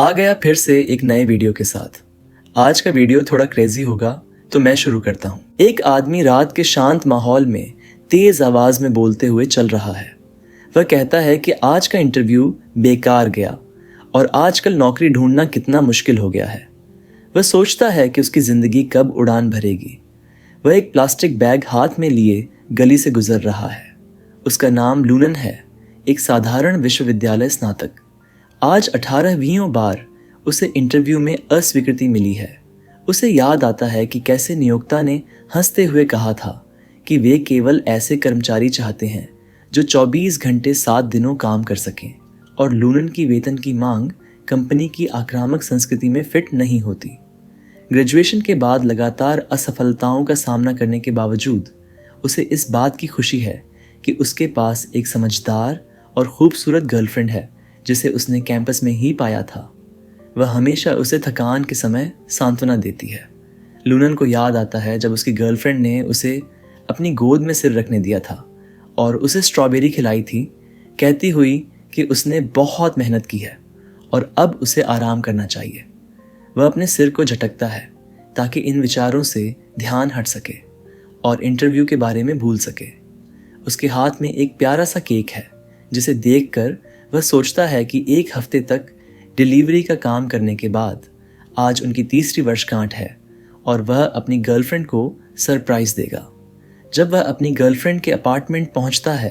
आ गया फिर से एक नए वीडियो के साथ। आज का वीडियो थोड़ा क्रेजी होगा तो मैं शुरू करता हूँ। एक आदमी रात के शांत माहौल में तेज आवाज में बोलते हुए चल रहा है। वह कहता है कि आज का इंटरव्यू बेकार गया और आजकल नौकरी ढूंढना कितना मुश्किल हो गया है। वह सोचता है कि उसकी जिंदगी कब उड़ान भरेगी। वह एक प्लास्टिक बैग हाथ में लिए गली से गुजर रहा है। उसका नाम लूनन है, एक साधारण विश्वविद्यालय स्नातक। आज 18वीं बार उसे इंटरव्यू में अस्वीकृति मिली है। उसे याद आता है कि कैसे नियोक्ता ने हंसते हुए कहा था कि वे केवल ऐसे कर्मचारी चाहते हैं जो 24 घंटे 7 दिनों काम कर सकें, और लूनन की वेतन की मांग कंपनी की आक्रामक संस्कृति में फिट नहीं होती। ग्रेजुएशन के बाद लगातार असफलताओं का सामना करने के बावजूद उसे इस बात की खुशी है कि उसके पास एक समझदार और खूबसूरत गर्लफ्रेंड है जिसे उसने कैंपस में ही पाया था। वह हमेशा उसे थकान के समय सांत्वना देती है। लूनन को याद आता है जब उसकी गर्लफ्रेंड ने उसे अपनी गोद में सिर रखने दिया था और उसे स्ट्रॉबेरी खिलाई थी, कहती हुई कि उसने बहुत मेहनत की है और अब उसे आराम करना चाहिए। वह अपने सिर को झटकता है ताकि इन विचारों से ध्यान हट सके और इंटरव्यू के बारे में भूल सके। उसके हाथ में एक प्यारा सा केक है जिसे देखकर वह सोचता है कि एक हफ्ते तक डिलीवरी का काम करने के बाद आज उनकी तीसरी वर्षगांठ है और वह अपनी गर्लफ्रेंड को सरप्राइज देगा। जब वह अपनी गर्लफ्रेंड के अपार्टमेंट पहुंचता है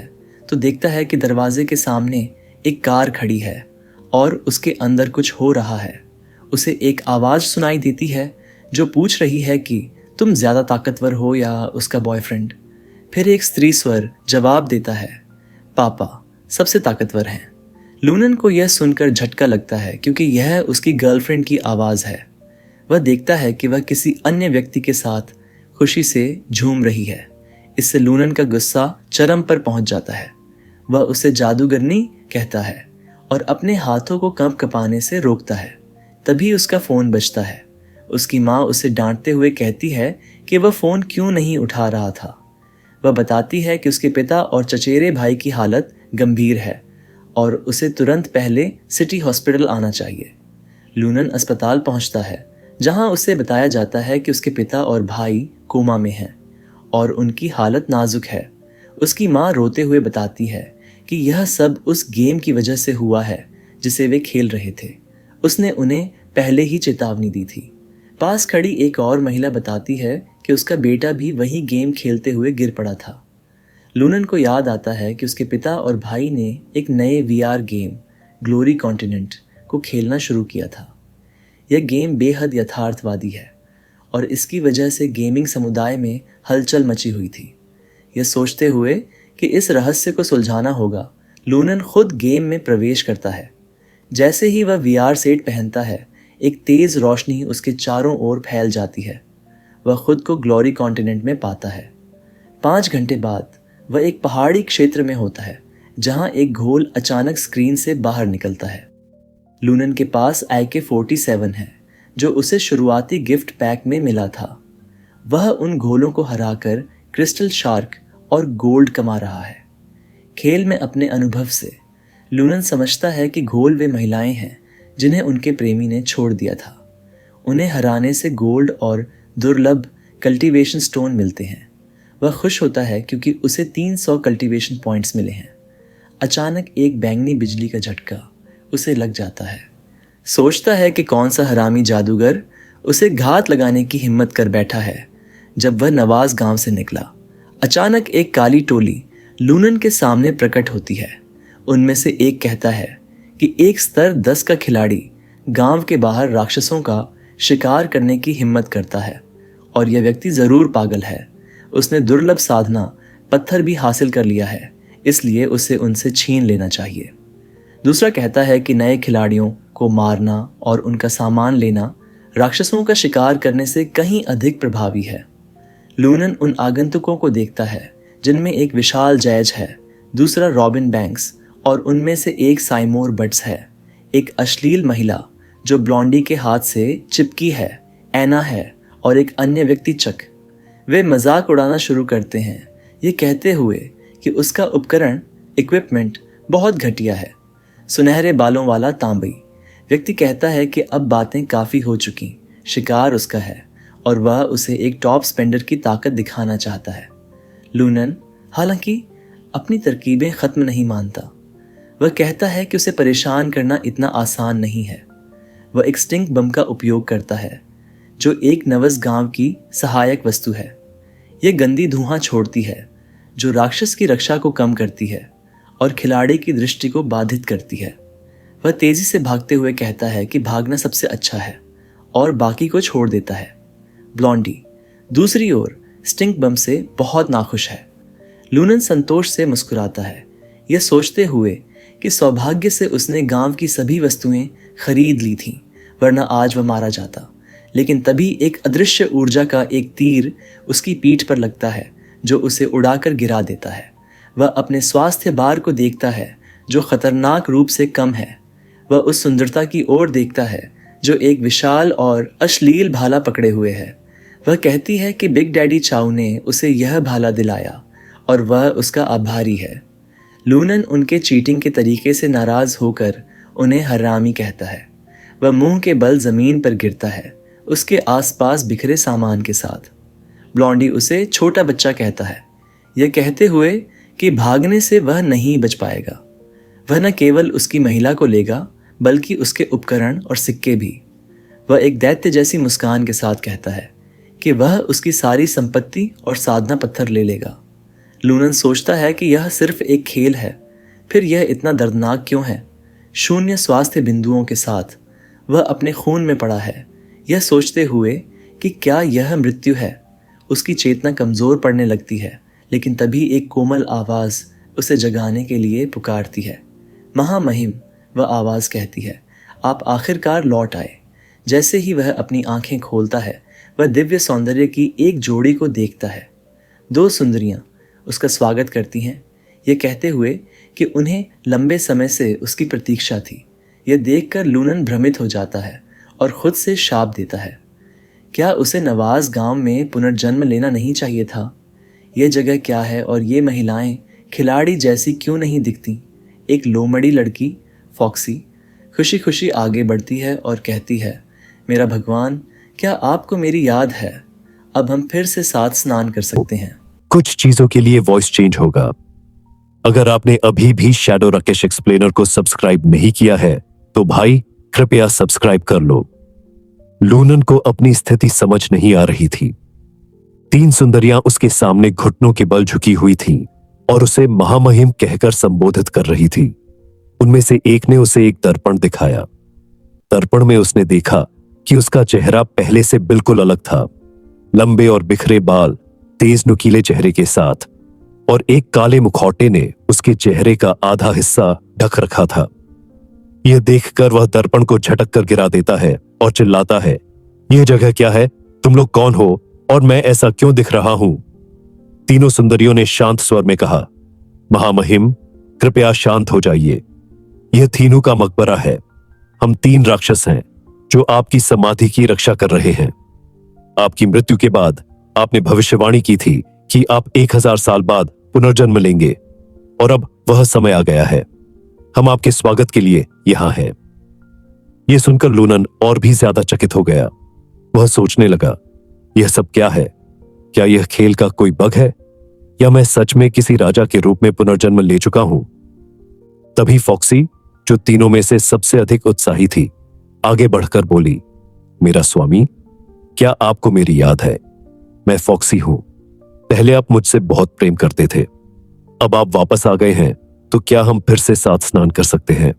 तो देखता है कि दरवाजे के सामने एक कार खड़ी है और उसके अंदर कुछ हो रहा है। उसे एक आवाज़ सुनाई देती है जो पूछ रही है कि तुम ज़्यादा ताकतवर हो या उसका बॉयफ्रेंड। फिर एक स्त्री स्वर जवाब देता है, पापा सबसे ताकतवर हैं। लूनन को यह सुनकर झटका लगता है क्योंकि यह उसकी गर्लफ्रेंड की आवाज़ है। वह देखता है कि वह किसी अन्य व्यक्ति के साथ खुशी से झूम रही है। इससे लूनन का गुस्सा चरम पर पहुंच जाता है। वह उसे जादूगरनी कहता है और अपने हाथों को कंपकपाने से रोकता है। तभी उसका फ़ोन बजता है। उसकी माँ उसे डांटते हुए कहती है कि वह फ़ोन क्यों नहीं उठा रहा था। वह बताती है कि उसके पिता और चचेरे भाई की हालत गंभीर है और उसे तुरंत पहले सिटी हॉस्पिटल आना चाहिए। लूनन अस्पताल पहुंचता है जहां उसे बताया जाता है कि उसके पिता और भाई कोमा में हैं और उनकी हालत नाजुक है। उसकी माँ रोते हुए बताती है कि यह सब उस गेम की वजह से हुआ है जिसे वे खेल रहे थे। उसने उन्हें पहले ही चेतावनी दी थी। पास खड़ी एक और महिला बताती है कि उसका बेटा भी वही गेम खेलते हुए गिर पड़ा था। लूनन को याद आता है कि उसके पिता और भाई ने एक नए वीआर गेम ग्लोरी कॉन्टिनेंट को खेलना शुरू किया था। यह गेम बेहद यथार्थवादी है और इसकी वजह से गेमिंग समुदाय में हलचल मची हुई थी। यह सोचते हुए कि इस रहस्य को सुलझाना होगा, लूनन खुद गेम में प्रवेश करता है। जैसे ही वह वीआर सेट पहनता है, एक तेज रोशनी उसके चारों ओर फैल जाती है। वह खुद को ग्लोरी कॉन्टिनेंट में पाता है। 5 घंटे बाद वह एक पहाड़ी क्षेत्र में होता है जहां एक घोल अचानक स्क्रीन से बाहर निकलता है। लूनन के पास AK-47 है जो उसे शुरुआती गिफ्ट पैक में मिला था। वह उन घोलों को हराकर क्रिस्टल शार्क और गोल्ड कमा रहा है। खेल में अपने अनुभव से लूनन समझता है कि घोल वे महिलाएं हैं जिन्हें उनके प्रेमी ने छोड़ दिया था। उन्हें हराने से गोल्ड और दुर्लभ कल्टीवेशन स्टोन मिलते हैं। वह खुश होता है क्योंकि उसे 300 कल्टीवेशन पॉइंट्स मिले हैं। अचानक एक बैंगनी बिजली का झटका उसे लग जाता है। सोचता है कि कौन सा हरामी जादूगर उसे घात लगाने की हिम्मत कर बैठा है। जब वह नवाज गांव से निकला, अचानक एक काली टोली लूनन के सामने प्रकट होती है। उनमें से एक कहता है कि एक स्तर 10 का खिलाड़ी गांव के बाहर राक्षसों का शिकार करने की हिम्मत करता है और यह व्यक्ति जरूर पागल है। उसने दुर्लभ साधना पत्थर भी हासिल कर लिया है, इसलिए उसे उनसे छीन लेना चाहिए। दूसरा कहता है कि नए खिलाड़ियों को मारना और उनका सामान लेना राक्षसों का शिकार करने से कहीं अधिक प्रभावी है। लूनन उन आगंतुकों को देखता है जिनमें एक विशाल जैज है, दूसरा रॉबिन बैंक्स और उनमें से एक साइमोर बट्स है। एक अश्लील महिला जो ब्लॉन्डी के हाथ से चिपकी है, एना है, और एक अन्य व्यक्ति चक। वे मजाक उड़ाना शुरू करते हैं, ये कहते हुए कि उसका इक्विपमेंट बहुत घटिया है। सुनहरे बालों वाला तांबई, व्यक्ति कहता है कि अब बातें काफ़ी हो चुकी, शिकार उसका है और वह उसे एक टॉप स्पेंडर की ताकत दिखाना चाहता है। लूनन हालांकि अपनी तरकीबें ख़त्म नहीं मानता। वह कहता है कि उसे परेशान करना इतना आसान नहीं है। वह एक स्टिंक बम का उपयोग करता है जो एक नवस गांव की सहायक वस्तु है। यह गंदी धुआं छोड़ती है जो राक्षस की रक्षा को कम करती है और खिलाड़ी की दृष्टि को बाधित करती है। वह तेजी से भागते हुए कहता है कि भागना सबसे अच्छा है और बाकी को छोड़ देता है। ब्लॉन्डी दूसरी ओर स्टिंक बम से बहुत नाखुश है। लूनन संतोष से मुस्कुराता है, यह सोचते हुए कि सौभाग्य से उसने गांव की सभी वस्तुएं खरीद ली थीं, वरना आज वह मारा जाता। लेकिन तभी एक अदृश्य ऊर्जा का एक तीर उसकी पीठ पर लगता है जो उसे उड़ाकर गिरा देता है। वह अपने स्वास्थ्य बार को देखता है जो खतरनाक रूप से कम है। वह उस सुंदरता की ओर देखता है जो एक विशाल और अश्लील भाला पकड़े हुए है। वह कहती है कि बिग डैडी चाऊ ने उसे यह भाला दिलाया और वह उसका आभारी है। लूनन उनके चीटिंग के तरीके से नाराज होकर उन्हें हरामी कहता है। वह मुंह के बल जमीन पर गिरता है, उसके आसपास बिखरे सामान के साथ। ब्लॉन्डी उसे छोटा बच्चा कहता है, यह कहते हुए कि भागने से वह नहीं बच पाएगा। वह न केवल उसकी महिला को लेगा बल्कि उसके उपकरण और सिक्के भी। वह एक दैत्य जैसी मुस्कान के साथ कहता है कि वह उसकी सारी संपत्ति और साधना पत्थर ले लेगा। लूनन सोचता है कि यह सिर्फ एक खेल है, फिर यह इतना दर्दनाक क्यों है? शून्य स्वास्थ्य बिंदुओं के साथ वह अपने खून में पड़ा है, यह सोचते हुए कि क्या यह मृत्यु है। उसकी चेतना कमज़ोर पड़ने लगती है, लेकिन तभी एक कोमल आवाज़ उसे जगाने के लिए पुकारती है। महामहिम, वह आवाज़ कहती है, आप आखिरकार लौट आए। जैसे ही वह अपनी आंखें खोलता है, वह दिव्य सौंदर्य की एक जोड़ी को देखता है। दो सुंदरियां उसका स्वागत करती हैं, ये कहते हुए कि उन्हें लंबे समय से उसकी प्रतीक्षा थी। यह देखकर लूनन भ्रमित हो जाता है और खुद से शाप देता है। क्या उसे नवाज गांव में पुनर्जन्म लेना नहीं चाहिए था? यह जगह क्या है और ये महिलाएं खिलाड़ी जैसी क्यों नहीं दिखती? एक लोमड़ी लड़की फॉक्सी खुशी खुशी आगे बढ़ती है और कहती है, मेरा भगवान, क्या आपको मेरी याद है? अब हम फिर से साथ स्नान कर सकते हैं। कुछ चीजों के लिए वॉइस चेंज होगा। अगर आपने अभी भी शैडो राकेश एक्सप्लेनर को सब्सक्राइब नहीं किया है तो भाई कृपया सब्सक्राइब कर लो। लूनन को अपनी स्थिति समझ नहीं आ रही थी। तीन सुंदरियां उसके सामने घुटनों के बल झुकी हुई थीं और उसे महामहिम कहकर संबोधित कर रही थी। उनमें से एक ने उसे एक दर्पण दिखाया। दर्पण में उसने देखा कि उसका चेहरा पहले से बिल्कुल अलग था। लंबे और बिखरे बाल तेज नुकीले चेहरे के साथ, और एक काले मुखौटे ने उसके चेहरे का आधा हिस्सा ढक रखा था। यह देखकर वह दर्पण को झटक कर गिरा देता है और चिल्लाता है, यह जगह क्या है? तुम लोग कौन हो और मैं ऐसा क्यों दिख रहा हूं? तीनों सुंदरियों ने शांत स्वर में कहा, महामहिम, कृपया शांत हो जाइए। यह थीनू का मकबरा है। हम तीन राक्षस हैं जो आपकी समाधि की रक्षा कर रहे हैं। आपकी मृत्यु के बाद आपने भविष्यवाणी की थी कि आप 1000 साल बाद पुनर्जन्म लेंगे, और अब वह समय आ गया है। हम आपके स्वागत के लिए यहां हैं। यह सुनकर लूनन और भी ज्यादा चकित हो गया। वह सोचने लगा, यह सब क्या है? क्या यह खेल का कोई बग है या मैं सच में किसी राजा के रूप में पुनर्जन्म ले चुका हूं? तभी फॉक्सी, जो तीनों में से सबसे अधिक उत्साही थी, आगे बढ़कर बोली, मेरा स्वामी, क्या आपको मेरी याद है? मैं फॉक्सी हूं। पहले आप मुझसे बहुत प्रेम करते थे। अब आप वापस आ गए हैं तो क्या हम फिर से साथ स्नान कर सकते हैं?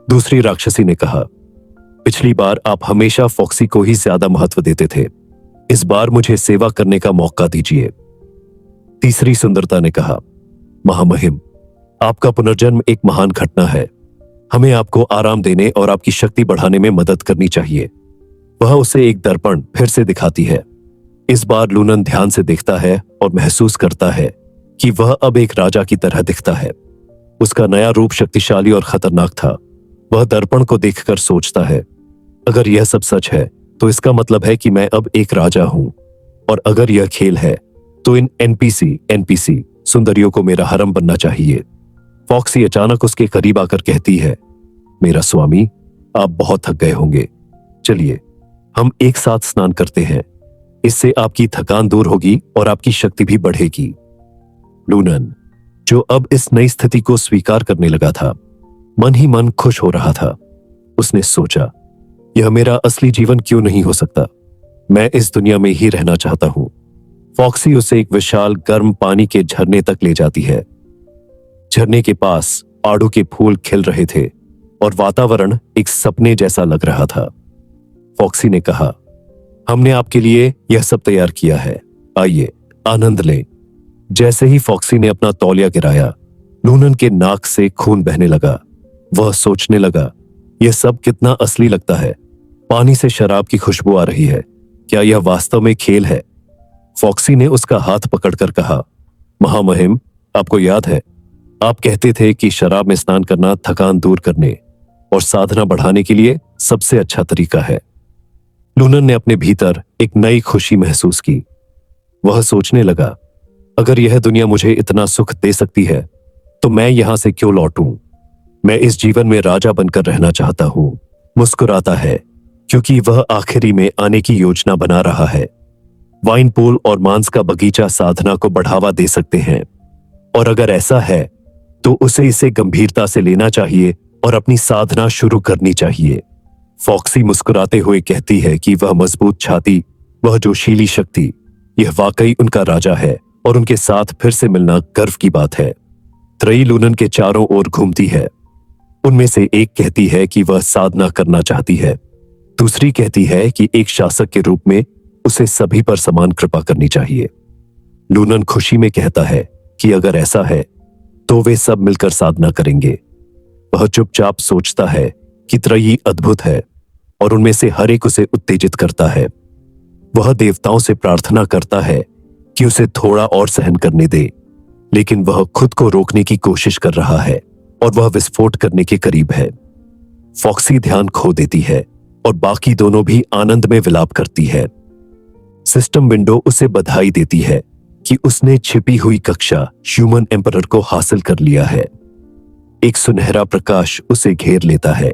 दूसरी राक्षसी ने कहा, पिछली बार आप हमेशा फॉक्सी को ही ज्यादा महत्व देते थे। इस बार मुझे सेवा करने का मौका दीजिए। तीसरी सुंदरता ने कहा, महामहिम, आपका पुनर्जन्म एक महान घटना है। हमें आपको आराम देने और आपकी शक्ति बढ़ाने में मदद करनी चाहिए। वह उसे एक दर्पण फिर से दिखाती है। इस बार लूनन ध्यान से देखता है और महसूस करता है कि वह अब एक राजा की तरह दिखता है। उसका नया रूप शक्तिशाली और खतरनाक था। वह दर्पण को देखकर सोचता है, अगर यह सब सच है तो इसका मतलब है कि मैं अब एक राजा हूं, और अगर यह खेल है तो इन एनपीसी सुंदरियों को मेरा हरम बनना चाहिए। फॉक्सी अचानक उसके करीब आकर कहती है, मेरा स्वामी, आप बहुत थक गए होंगे। चलिए हम एक साथ स्नान करते हैं, इससे आपकी थकान दूर होगी और आपकी शक्ति भी बढ़ेगी। लूनन, जो अब इस नई स्थिति को स्वीकार करने लगा था, मन ही मन खुश हो रहा था। उसने सोचा, यह मेरा असली जीवन क्यों नहीं हो सकता? मैं इस दुनिया में ही रहना चाहता हूं। फॉक्सी उसे एक विशाल गर्म पानी के झरने तक ले जाती है। झरने के पास आड़ू के फूल खिल रहे थे और वातावरण एक सपने जैसा लग रहा था। फॉक्सी ने कहा, हमने आपके लिए यह सब तैयार किया है, आइए आनंद लें। जैसे ही फॉक्सी ने अपना तौलिया गिराया, लूनन के नाक से खून बहने लगा। वह सोचने लगा, यह सब कितना असली लगता है। पानी से शराब की खुशबू आ रही है। क्या यह वास्तव में खेल है? फॉक्सी ने उसका हाथ पकड़कर कहा, महामहिम, आपको याद है, आप कहते थे कि शराब में स्नान करना थकान दूर करने और साधना बढ़ाने के लिए सबसे अच्छा तरीका है। लूनन ने अपने भीतर एक नई खुशी महसूस की। वह सोचने लगा, अगर यह दुनिया मुझे इतना सुख दे सकती है तो मैं यहां से क्यों लौटूं? मैं इस जीवन में राजा बनकर रहना चाहता हूं। मुस्कुराता है क्योंकि वह आखिरी में आने की योजना बना रहा है। वाइन पूल और मांस का बगीचा साधना को बढ़ावा दे सकते हैं, और अगर ऐसा है तो उसे इसे गंभीरता से लेना चाहिए और अपनी साधना शुरू करनी चाहिए। फॉक्सी मुस्कुराते हुए कहती है कि वह मजबूत छाती, वह जोशीली शक्ति, यह वाकई उनका राजा है और उनके साथ फिर से मिलना गर्व की बात है। त्रयी लूनन के चारों ओर घूमती है। उनमें से एक कहती है कि वह साधना करना चाहती है, दूसरी कहती है कि एक शासक के रूप में उसे सभी पर समान कृपा करनी चाहिए। लूनन खुशी में कहता है कि अगर ऐसा है तो वे सब मिलकर साधना करेंगे। वह चुपचाप सोचता है कि त्रयी अद्भुत है और उनमें से हर एक उसे उत्तेजित करता है। वह देवताओं से प्रार्थना करता है कि उसे थोड़ा और सहन करने दे, लेकिन वह खुद को रोकने की कोशिश कर रहा है और वह विस्फोट करने के करीब है। फॉक्सी ध्यान खो देती है और बाकी दोनों भी आनंद में विलाप करती है। सिस्टम विंडो उसे बधाई देती है कि उसने छिपी हुई कक्षा ह्यूमन एम्परर को हासिल कर लिया है। एक सुनहरा प्रकाश उसे घेर लेता है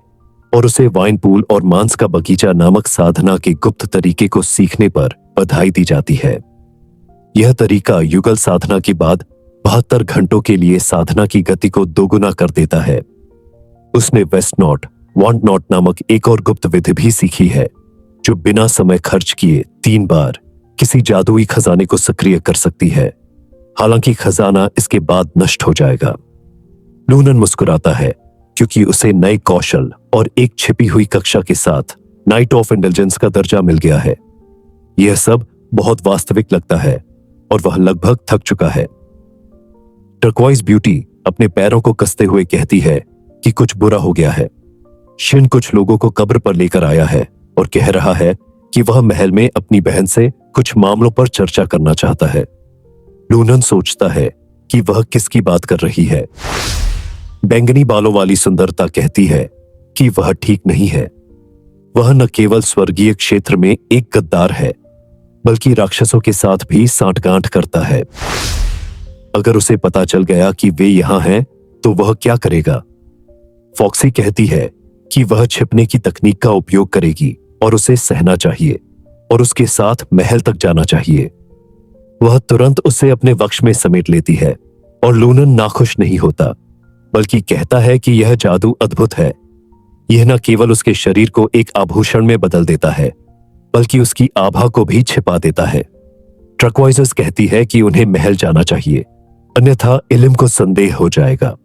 और उसे वाइन पूल और मांस का बगीचा नामक साधना के गुप्त तरीके को सीखने पर बधाई दी जाती है। यह तरीका युगल साधना के बाद 72 घंटों के लिए साधना की गति को दोगुना कर देता है। उसने वेस्ट नॉट, वांट नॉट नामक एक और गुप्त विधि भी सीखी है, जो बिना समय खर्च किए 3 बार किसी जादुई खजाने को सक्रिय कर सकती है। हालांकि खजाना इसके बाद नष्ट हो जाएगा। लूनन मुस्कुराता है क्योंकि उसे नए कौशल और एक छिपी हुई कक्षा के साथ नाइट ऑफ इंटेलिजेंस का दर्जा मिल गया है। यह सब बहुत वास्तविक लगता है और वह लगभग थक चुका है। टर्क्वाइज ब्यूटी अपने पैरों को कसते हुए कहती है कि कुछ बुरा हो गया है। शिन कुछ लोगों को कब्र पर लेकर आया है और कह रहा है कि वह महल में अपनी बहन से कुछ मामलों पर चर्चा करना चाहता है। लूनन सोचता है कि वह किसकी बात कर रही है। बैंगनी बालों वाली सुंदरता कहती है कि वह ठीक नहीं है। वह न केवल स्वर्गीय क्षेत्र में एक गद्दार है, बल्कि राक्षसों के साथ भी सांठगांठ करता है। अगर उसे पता चल गया कि वे यहां हैं, तो वह क्या करेगा? फॉक्सी कहती है कि वह छिपने की तकनीक का उपयोग करेगी और उसे सहना चाहिए और उसके साथ महल तक जाना चाहिए। वह तुरंत उसे अपने वश में समेट लेती है और लूनन नाखुश नहीं होता, बल्कि कहता है कि यह जादू अद्भुत है। यह न केवल उसके शरीर को एक आभूषण में बदल देता है, बल्कि उसकी आभा को भी छिपा देता है। ट्रकवाइजर्स कहती है कि उन्हें महल जाना चाहिए, अन्यथा इल्म को संदेह हो जाएगा।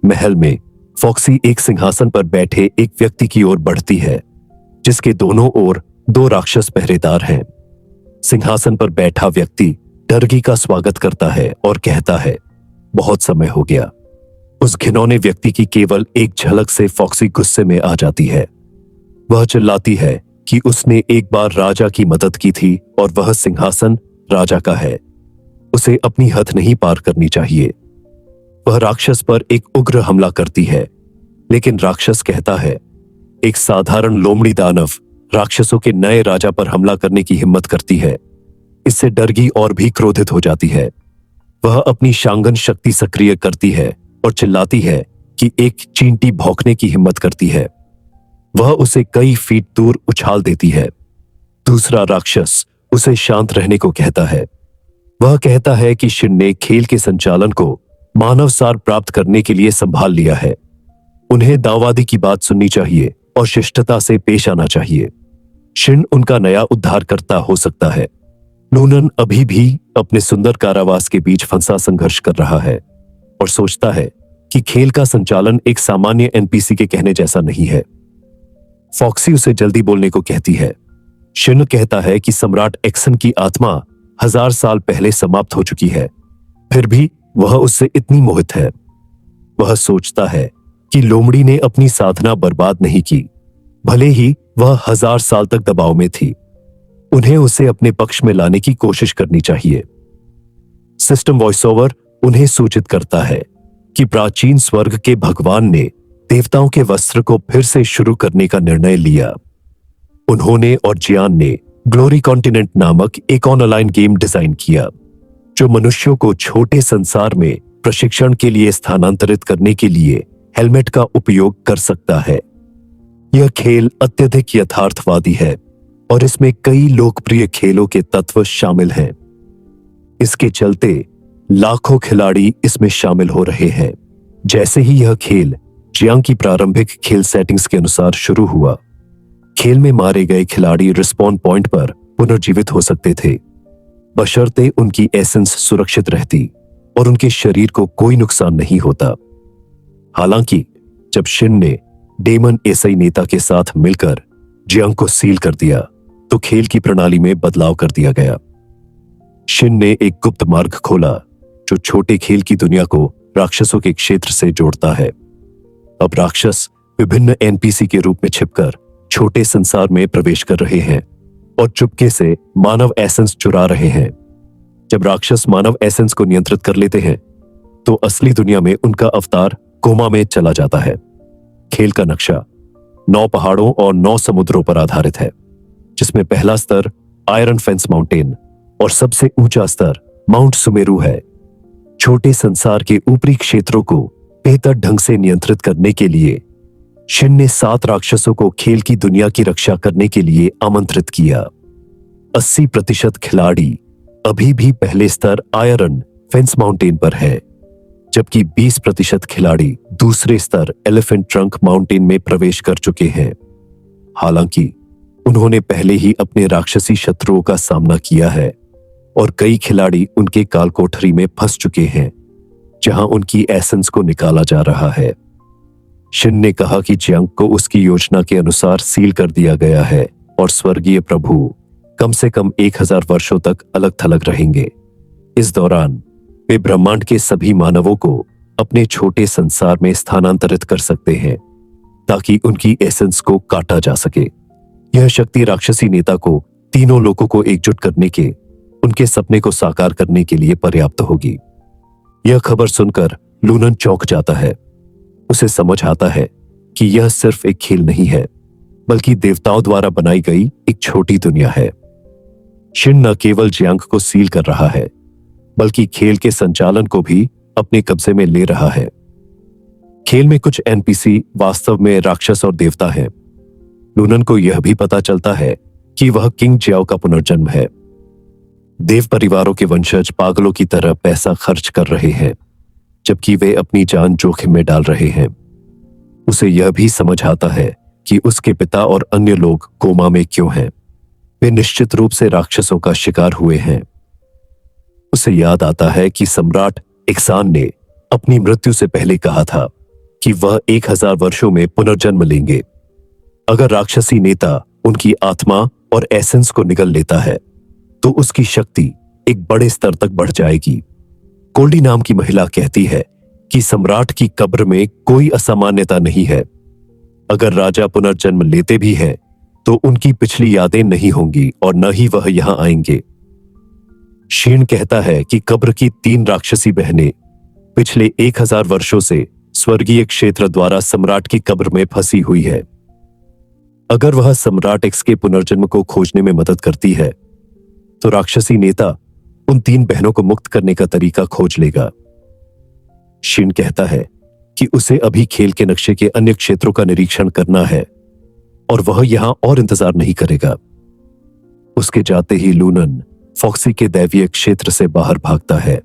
महल में फॉक्सी एक सिंहासन पर बैठे एक व्यक्ति की ओर बढ़ती है, जिसके दोनों ओर 2 राक्षस पहरेदार हैं। सिंहासन पर बैठा व्यक्ति डर्गी का स्वागत करता है और कहता है, बहुत समय हो गया। उस घिनौने व्यक्ति की केवल एक झलक से फॉक्सी गुस्से में आ जाती है। वह चिल्लाती है कि उसने एक बार राजा की मदद की थी और वह सिंहासन राजा का है। उसे अपनी हद नहीं पार करनी चाहिए। वह राक्षस पर एक उग्र हमला करती है, लेकिन राक्षस कहता है, एक साधारण लोमड़ी दानव राक्षसों के नए राजा पर हमला करने की हिम्मत करती है। इससे डर्गी और भी क्रोधित हो जाती है। वह अपनी शांगन शक्ति सक्रिय करती है और चिल्लाती है कि एक चींटी भौंकने की हिम्मत करती है। वह उसे कई फीट दूर उछाल देती है। दूसरा राक्षस उसे शांत रहने को कहता है। वह कहता है कि शिन ने खेल के संचालन को मानव सार प्राप्त करने के लिए संभाल लिया है। उन्हें दाऊवादी की बात सुननी चाहिए और शिष्टता से पेश आना चाहिए। शिन उनका नया उद्धारकर्ता हो सकता है। लूनन अभी भी अपने सुंदर कारावास के बीच फंसा संघर्ष कर रहा है और सोचता है कि खेल का संचालन एक सामान्य एनपीसी के कहने जैसा नहीं है। फॉक्सी उसे जल्दी बोलने को कहती है। शिन कहता है कि सम्राट एक्सन की आत्मा 1000 साल पहले समाप्त हो चुकी है, फिर भी वह उससे इतनी मोहित है। वह सोचता है कि लोमड़ी ने अपनी साधना बर्बाद नहीं की, भले ही वह 1000 साल तक दबाव में थी। उन्हें उसे अपने पक्ष में लाने की कोशिश करनी चाहिए। सिस्टम वॉइस ओवर उन्हें सूचित करता है कि प्राचीन स्वर्ग के भगवान ने देवताओं के वस्त्र को फिर से शुरू करने का निर्णय लिया। उन्होंने और जियान ने ग्लोरी कॉन्टिनेंट नामक एक ऑनलाइन गेम डिजाइन किया जो मनुष्यों को छोटे संसार में प्रशिक्षण के लिए स्थानांतरित करने के लिए हेलमेट का उपयोग कर सकता है। यह खेल अत्यधिक यथार्थवादी है और इसमें कई लोकप्रिय खेलों के तत्व शामिल हैं। इसके चलते लाखों खिलाड़ी इसमें शामिल हो रहे हैं। जैसे ही यह खेल जियांग की प्रारंभिक खेल सेटिंग्स के अनुसार शुरू हुआ, खेल में मारे गए खिलाड़ी रिस्पॉन पॉइंट पर पुनर्जीवित हो सकते थे, बशर्ते उनकी एसेंस सुरक्षित रहती और उनके शरीर को कोई नुकसान नहीं होता। हालांकि जब शिन ने डेमन एसआई नेता के साथ मिलकर जियांग को सील कर दिया तो खेल की प्रणाली में बदलाव कर दिया गया। शिन ने एक गुप्त मार्ग खोला जो छोटे खेल की दुनिया को राक्षसों के क्षेत्र से जोड़ता है। अब राक्षस विभिन्न एनपीसी के रूप में छिपकर छोटे संसार में प्रवेश कर रहे हैं और चुपके से मानव एसेंस चुरा रहे हैं। जब राक्षस मानव एसेंस को नियंत्रित कर लेते हैं तो असली दुनिया में उनका अवतार कोमा में चला जाता है। खेल का नक्शा 9 पहाड़ों और 9 समुद्रों पर आधारित है, जिसमें पहला स्तर आयरन फेंस माउंटेन और सबसे ऊंचा स्तर माउंट सुमेरु है। छोटे संसार के ऊपरी क्षेत्रों को बेहतर ढंग से नियंत्रित करने के लिए शिन ने 7 राक्षसों को खेल की दुनिया की रक्षा करने के लिए आमंत्रित किया। 80% खिलाड़ी अभी भी पहले स्तर आयरन फेंस माउंटेन पर है, जबकि 20% खिलाड़ी दूसरे स्तर एलिफेंट ट्रंक माउंटेन में प्रवेश कर चुके हैं। हालांकि उन्होंने पहले ही अपने राक्षसी शत्रुओं का सामना किया है और कई खिलाड़ी उनके काल कोठरी में फंस चुके हैं, जहां उनकी एसेंस को निकाला जा रहा है। शिन ने कहा कि जियांग को उसकी योजना के अनुसार सील कर दिया गया है और स्वर्गीय प्रभु कम से कम 1000 वर्षों तक अलग थलग रहेंगे। इस दौरान वे ब्रह्मांड के सभी मानवों को अपने छोटे संसार में स्थानांतरित कर सकते हैं ताकि उनकी एसेंस को काटा जा सके। यह शक्ति राक्षसी नेता को तीनों लोगों को एकजुट करने के उनके सपने को साकार करने के लिए पर्याप्त होगी। यह खबर सुनकर लूनन चौंक जाता है। उसे समझ आता है कि यह सिर्फ एक खेल नहीं है, बल्कि देवताओं द्वारा बनाई गई एक छोटी दुनिया है। शिन न केवल जियांग को सील कर रहा है, बल्कि खेल के संचालन को भी अपने कब्जे में ले रहा है। खेल में कुछ एनपीसी वास्तव में राक्षस और देवता हैं। लूनन को यह भी पता चलता है कि वह किंग जियाओ का पुनर्जन्म है। देव परिवारों के वंशज पागलों की तरह पैसा खर्च कर रहे हैं, जबकि वे अपनी जान जोखिम में डाल रहे हैं। उसे यह भी समझ आता है कि उसके पिता और अन्य लोग कोमा में क्यों हैं। वे निश्चित रूप से राक्षसों का शिकार हुए हैं। उसे याद आता है कि सम्राट इक्सान ने अपनी मृत्यु से पहले कहा था कि वह 1000 वर्षों में पुनर्जन्म लेंगे। अगर राक्षसी नेता उनकी आत्मा और एसेंस को निगल लेता है तो उसकी शक्ति एक बड़े स्तर तक बढ़ जाएगी। कोल्डी नाम की महिला कहती है कि सम्राट की कब्र में कोई असामान्यता नहीं है। अगर राजा पुनर्जन्म लेते भी हैं तो उनकी पिछली यादें नहीं होंगी और न ही वह यहां आएंगे। शीन कहता है कि कब्र की 3 राक्षसी बहनें पिछले 1000 वर्षों से स्वर्गीय क्षेत्र द्वारा सम्राट की कब्र में फंसी हुई है। अगर वह सम्राट एक्स के पुनर्जन्म को खोजने में मदद करती है तो राक्षसी नेता उन 3 बहनों को मुक्त करने का तरीका खोज लेगा। शिन कहता है कि उसे अभी खेल के नक्शे के अन्य क्षेत्रों का निरीक्षण करना है और वह यहां और इंतजार नहीं करेगा। उसके जाते ही लूनन फॉक्सी के दैवीय क्षेत्र से बाहर भागता है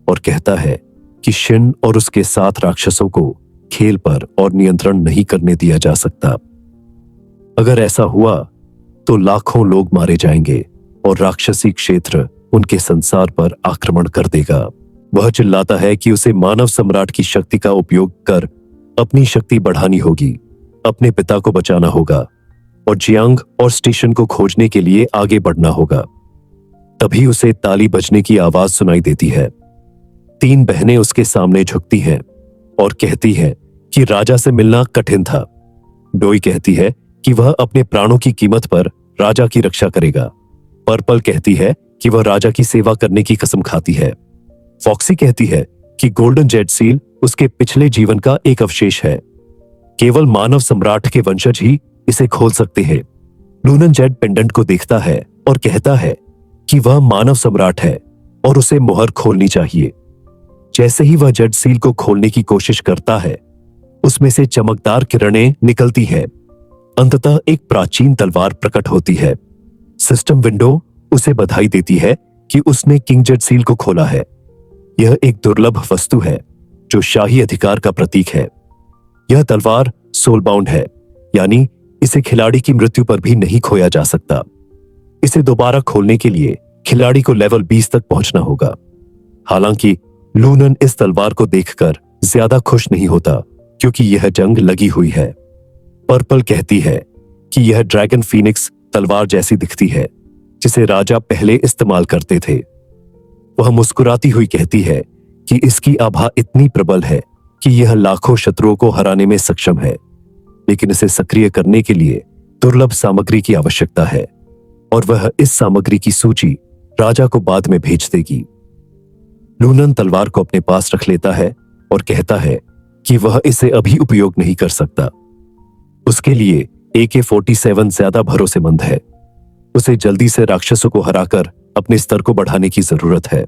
और कहता है कि शिन और उसके साथ राक्षसों को खेल पर और नियंत्रण नहीं करने दिया जा सकता। अगर ऐसा हुआ तो लाखों लोग मारे जाएंगे और राक्षसी क्षेत्र उनके संसार पर आक्रमण कर देगा। वह चिल्लाता है कि उसे मानव सम्राट की शक्ति का उपयोग कर अपनी शक्ति बढ़ानी होगी, अपने पिता को बचाना होगा और जियांग और स्टेशन को खोजने के लिए आगे बढ़ना होगा। तभी उसे ताली बजने की आवाज सुनाई देती है। 3 बहनें उसके सामने झुकती हैं और कहती हैं कि राजा से मिलना कठिन था। डोई कहती है कि वह अपने प्राणों की कीमत पर राजा की रक्षा करेगा। पर्पल कहती है कि वह राजा की सेवा करने की कसम खाती है। फॉक्सी कहती है कि गोल्डन जेड सील उसके पिछले जीवन का एक अवशेष है, केवल मानव सम्राट के वंशज ही इसे खोल सकते हैं। लूनन जेड पेंडेंट को देखता है और कहता है कि वह मानव सम्राट है और उसे मुहर खोलनी चाहिए। जैसे ही वह जेड सील को खोलने की कोशिश करता है, उसमें से चमकदार किरणें निकलती हैं। अंततः एक प्राचीन तलवार प्रकट होती है। सिस्टम विंडो उसे बधाई देती है कि उसने किंग जेड सील को खोला है। यह एक दुर्लभ वस्तु है जो शाही अधिकार का प्रतीक है। यह तलवार सोलबाउंड है, यानी इसे खिलाड़ी की मृत्यु पर भी नहीं खोया जा सकता। इसे दोबारा खोलने के लिए खिलाड़ी को लेवल 20 तक पहुंचना होगा। हालांकि लूनन इस तलवार को देखकर ज्यादा खुश नहीं होता, क्योंकि यह जंग लगी हुई है। पर्पल कहती है कि यह ड्रैगन फीनिक्स तलवार जैसी दिखती है, जिसे राजा पहले इस्तेमाल करते थे। वह मुस्कुराती हुई कहती है कि इसकी आभा इतनी प्रबल है कि यह लाखों शत्रुओं को हराने में सक्षम है, लेकिन इसे सक्रिय करने के लिए दुर्लभ सामग्री की आवश्यकता है और वह इस सामग्री की सूची राजा को बाद में भेज देगी। लूनन तलवार को अपने पास रख लेता है और कहता है कि वह इसे अभी उपयोग नहीं कर सकता। उसके लिए AK-47 ज्यादा भरोसेमंद है। उसे जल्दी से राक्षसों को हराकर अपने स्तर को बढ़ाने की जरूरत है।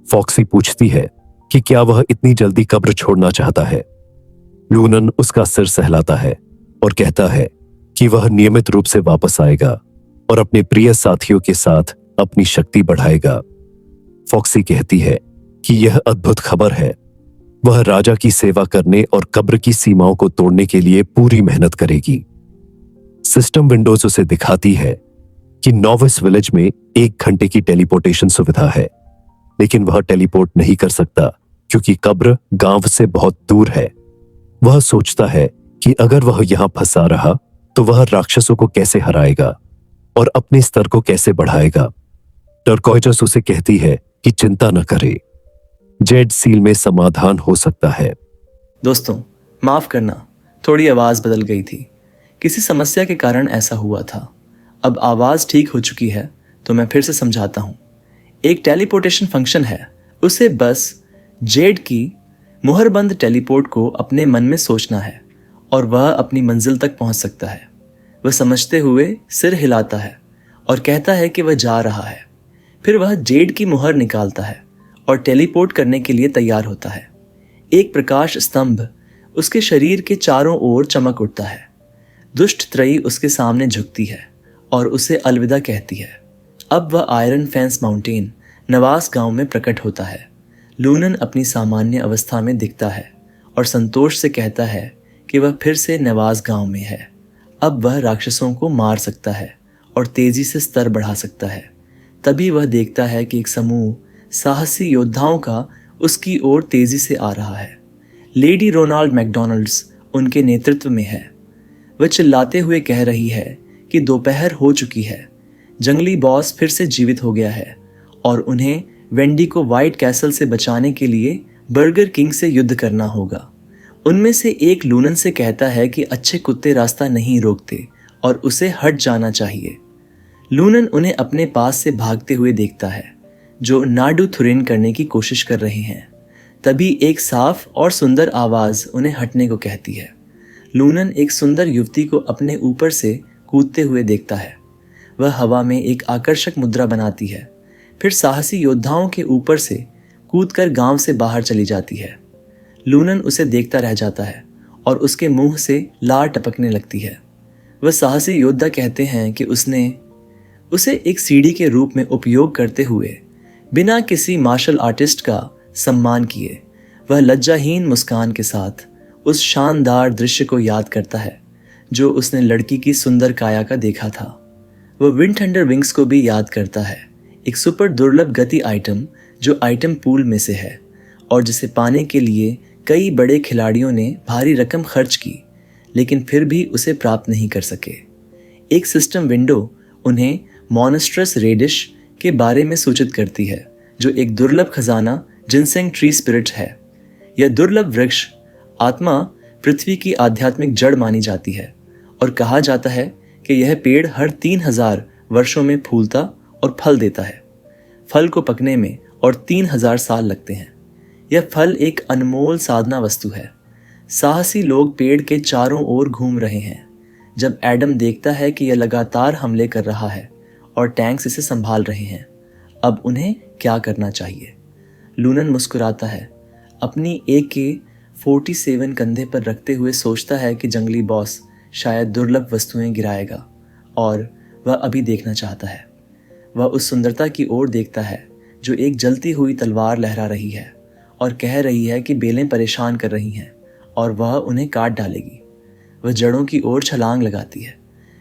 फॉक्सी पूछती है कि क्या वह इतनी जल्दी कब्र छोड़ना चाहता है। लूनन उसका सिर सहलाता है और कहता है कि वह नियमित रूप से वापस आएगा और अपने प्रिय साथियों के साथ अपनी शक्ति बढ़ाएगा। फॉक्सी कहती है कि यह अद्भुत खबर है। वह राजा की सेवा करने और कब्र की सीमाओं को तोड़ने के लिए पूरी मेहनत करेगी। सिस्टम विंडोज उसे दिखाती है कि नोविस विलेज में 1 घंटे की टेलीपोर्टेशन सुविधा है, लेकिन वह टेलीपोर्ट नहीं कर सकता क्योंकि कब्र गांव से बहुत दूर है। वह सोचता है कि अगर वह यहां फंसा रहा तो वह राक्षसों को कैसे हराएगा और अपने स्तर को कैसे बढ़ाएगा। टर्कोइजस उसे कहती है कि चिंता न करे, जेड सील में समाधान हो सकता है। दोस्तों, माफ करना, थोड़ी आवाज बदल गई थी। किसी समस्या के कारण ऐसा हुआ था। अब आवाज ठीक हो चुकी है तो मैं फिर से समझाता हूँ। एक टेलीपोर्टेशन फंक्शन है। उसे बस जेड की मुहरबंद टेलीपोर्ट को अपने मन में सोचना है और वह अपनी मंजिल तक पहुंच सकता है। वह समझते हुए सिर हिलाता है और कहता है कि वह जा रहा है। फिर वह जेड की मुहर निकालता है और टेलीपोर्ट करने के लिए तैयार होता है। एक प्रकाश स्तंभ उसके शरीर के चारों ओर चमक उठता है। दुष्ट त्रयी उसके सामने झुकती है और उसे अलविदा कहती है। अब वह आयरन फेंस माउंटेन नवास गांव में प्रकट होता है। लूनन अपनी सामान्य अवस्था में दिखता है और संतोष से कहता है कि वह फिर से नवास गांव में है। अब वह राक्षसों को मार सकता है और तेजी से स्तर बढ़ा सकता है। तभी वह देखता है कि एक समूह साहसी योद्धाओं का उसकी ओर तेजी से आ रहा है। लेडी रोनाल्ड मैकडॉनल्ड्स उनके नेतृत्व में है। वह चिल्लाते हुए कह रही है कि दोपहर हो चुकी है। जंगली बॉस फिर से जीवित हो गया है और उन्हें वेंडी को व्हाइट कैसल से बचाने के लिए बर्गर किंग से युद्ध करना होगा। उनमें से एक लूनन से कहता है कि अच्छे कुत्ते रास्ता नहीं रोकते और उसे हट जाना चाहिए। लूनन उन्हें अपने पास से भागते हुए देखता है, जो नाडू थुरेन करने की कोशिश कर रहे हैं। तभी एक साफ और सुंदर आवाज उन्हें हटने को कहती है। लूनन एक सुंदर युवती को अपने ऊपर से कूदते हुए देखता है। वह हवा में एक आकर्षक मुद्रा बनाती है, फिर साहसी योद्धाओं के ऊपर से कूदकर गांव से बाहर चली जाती है। लूनन उसे देखता रह जाता है और उसके मुंह से लार टपकने लगती है। वह साहसी योद्धा कहते हैं कि उसने उसे एक सीढ़ी के रूप में उपयोग करते हुए बिना किसी मार्शल आर्टिस्ट का सम्मान किए वह लज्जाहीन मुस्कान के साथ उस शानदार दृश्य को याद करता है जो उसने लड़की की सुंदर काया का देखा था। वह विंड थंडर विंग्स को भी याद करता है, एक सुपर दुर्लभ गति आइटम जो आइटम पूल में से है और जिसे पाने के लिए कई बड़े खिलाड़ियों ने भारी रकम खर्च की लेकिन फिर भी उसे प्राप्त नहीं कर सके। एक सिस्टम विंडो उन्हें मॉन्स्ट्रस रेडिश के बारे में सूचित करती है जो एक दुर्लभ खजाना जिनसेंग ट्री स्पिरिट है। यह दुर्लभ वृक्ष आत्मा पृथ्वी की आध्यात्मिक जड़ मानी जाती है और कहा जाता है कि यह पेड़ हर 3000 वर्षों में फूलता और फल देता है। फल को पकने में और 3000 साल लगते हैं। यह फल एक अनमोल साधना वस्तु है। साहसी लोग पेड़ के चारों ओर घूम रहे हैं जब एडम देखता है कि यह लगातार हमले कर रहा है और टैंक्स इसे संभाल रहे हैं। अब उन्हें क्या करना चाहिए? लूनन मुस्कुराता है, अपनी AK-47 कंधे पर रखते हुए सोचता है कि जंगली बॉस शायद दुर्लभ वस्तुएं गिराएगा और वह अभी देखना चाहता है। वह उस सुंदरता की ओर देखता है जो एक जलती हुई तलवार लहरा रही है और कह रही है कि बेलें परेशान कर रही हैं और वह उन्हें काट डालेगी। वह जड़ों की ओर छलांग लगाती है,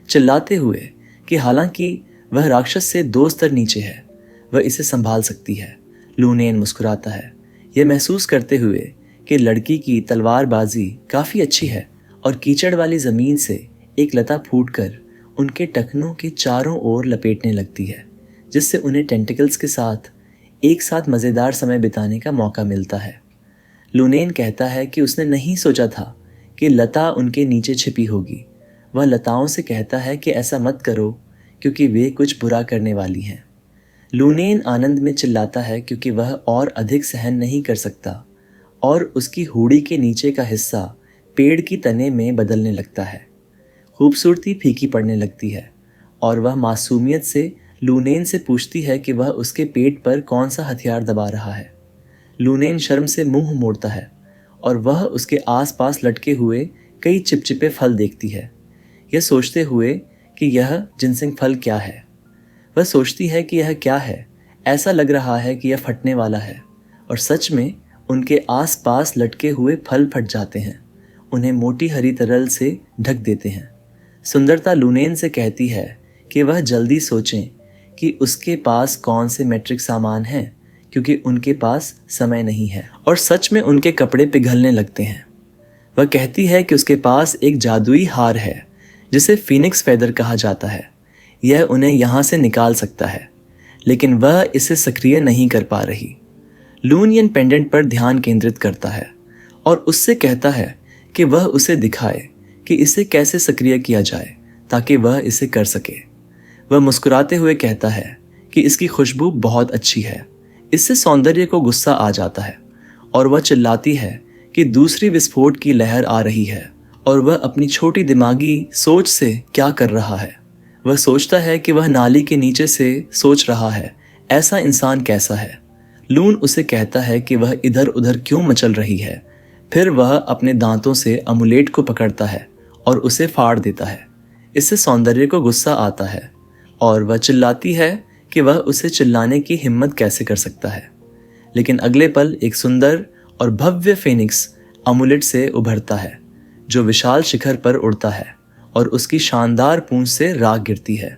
चिल्लाते हुए कि हालांकि वह राक्षस से 2 स्तर नीचे है, वह इसे संभाल सकती है। लूनेन मुस्कुराता है, यह महसूस करते हुए कि लड़की की तलवारबाजी काफ़ी अच्छी है और कीचड़ वाली ज़मीन से एक लता फूटकर उनके टखनों के चारों ओर लपेटने लगती है जिससे उन्हें टेंटिकल्स के साथ एक साथ मज़ेदार समय बिताने का मौका मिलता है। लूनेन कहता है कि उसने नहीं सोचा था कि लता उनके नीचे छिपी होगी। वह लताओं से कहता है कि ऐसा मत करो क्योंकि वे कुछ बुरा करने वाली हैं। लूनेन आनंद में चिल्लाता है क्योंकि वह और अधिक सहन नहीं कर सकता और उसकी हूड़ी के नीचे का हिस्सा पेड़ की तने में बदलने लगता है। खूबसूरती फीकी पड़ने लगती है और वह मासूमियत से लूनेन से पूछती है कि वह उसके पेट पर कौन सा हथियार दबा रहा है। लूनेन शर्म से मुंह मोड़ता है और वह उसके आसपास लटके हुए कई चिपचिपे फल देखती है, यह सोचते हुए कि यह जिनसेंग फल क्या है। वह सोचती है कि यह क्या है, ऐसा लग रहा है कि यह फटने वाला है और सच में उनके आसपास लटके हुए फल फट जाते हैं, उन्हें मोटी हरी तरल से ढक देते हैं। सुंदरता लूनेन से कहती है कि वह जल्दी सोचें कि उसके पास कौन से मैट्रिक सामान हैं क्योंकि उनके पास समय नहीं है और सच में उनके कपड़े पिघलने लगते हैं। वह कहती है कि उसके पास एक जादुई हार है जिसे फीनिक्स फेदर कहा जाता है। यह उन्हें यहाँ से निकाल सकता है लेकिन वह इसे सक्रिय नहीं कर पा रही। लूनियन पेंडेंट पर ध्यान केंद्रित करता है और उससे कहता है कि वह उसे दिखाए कि इसे कैसे सक्रिय किया जाए ताकि वह इसे कर सके। वह मुस्कुराते हुए कहता है कि इसकी खुशबू बहुत अच्छी है। इससे सौंदर्य को गुस्सा आ जाता है और वह चिल्लाती है कि दूसरी विस्फोट की लहर आ रही है और वह अपनी छोटी दिमागी सोच से क्या कर रहा है। वह सोचता है कि वह नाली के नीचे से सोच रहा है, ऐसा इंसान कैसा है। लून उसे कहता है कि वह इधर उधर क्यों मचल रही है। फिर वह अपने दांतों से अमुलेट को पकड़ता है और उसे फाड़ देता है। इससे सौंदर्य को गुस्सा आता है और वह चिल्लाती है कि वह उसे चिल्लाने की हिम्मत कैसे कर सकता है। लेकिन अगले पल एक सुंदर और भव्य फेनिक्स अमुलेट से उभरता है जो विशाल शिखर पर उड़ता है और उसकी शानदार पूंछ से राख गिरती है।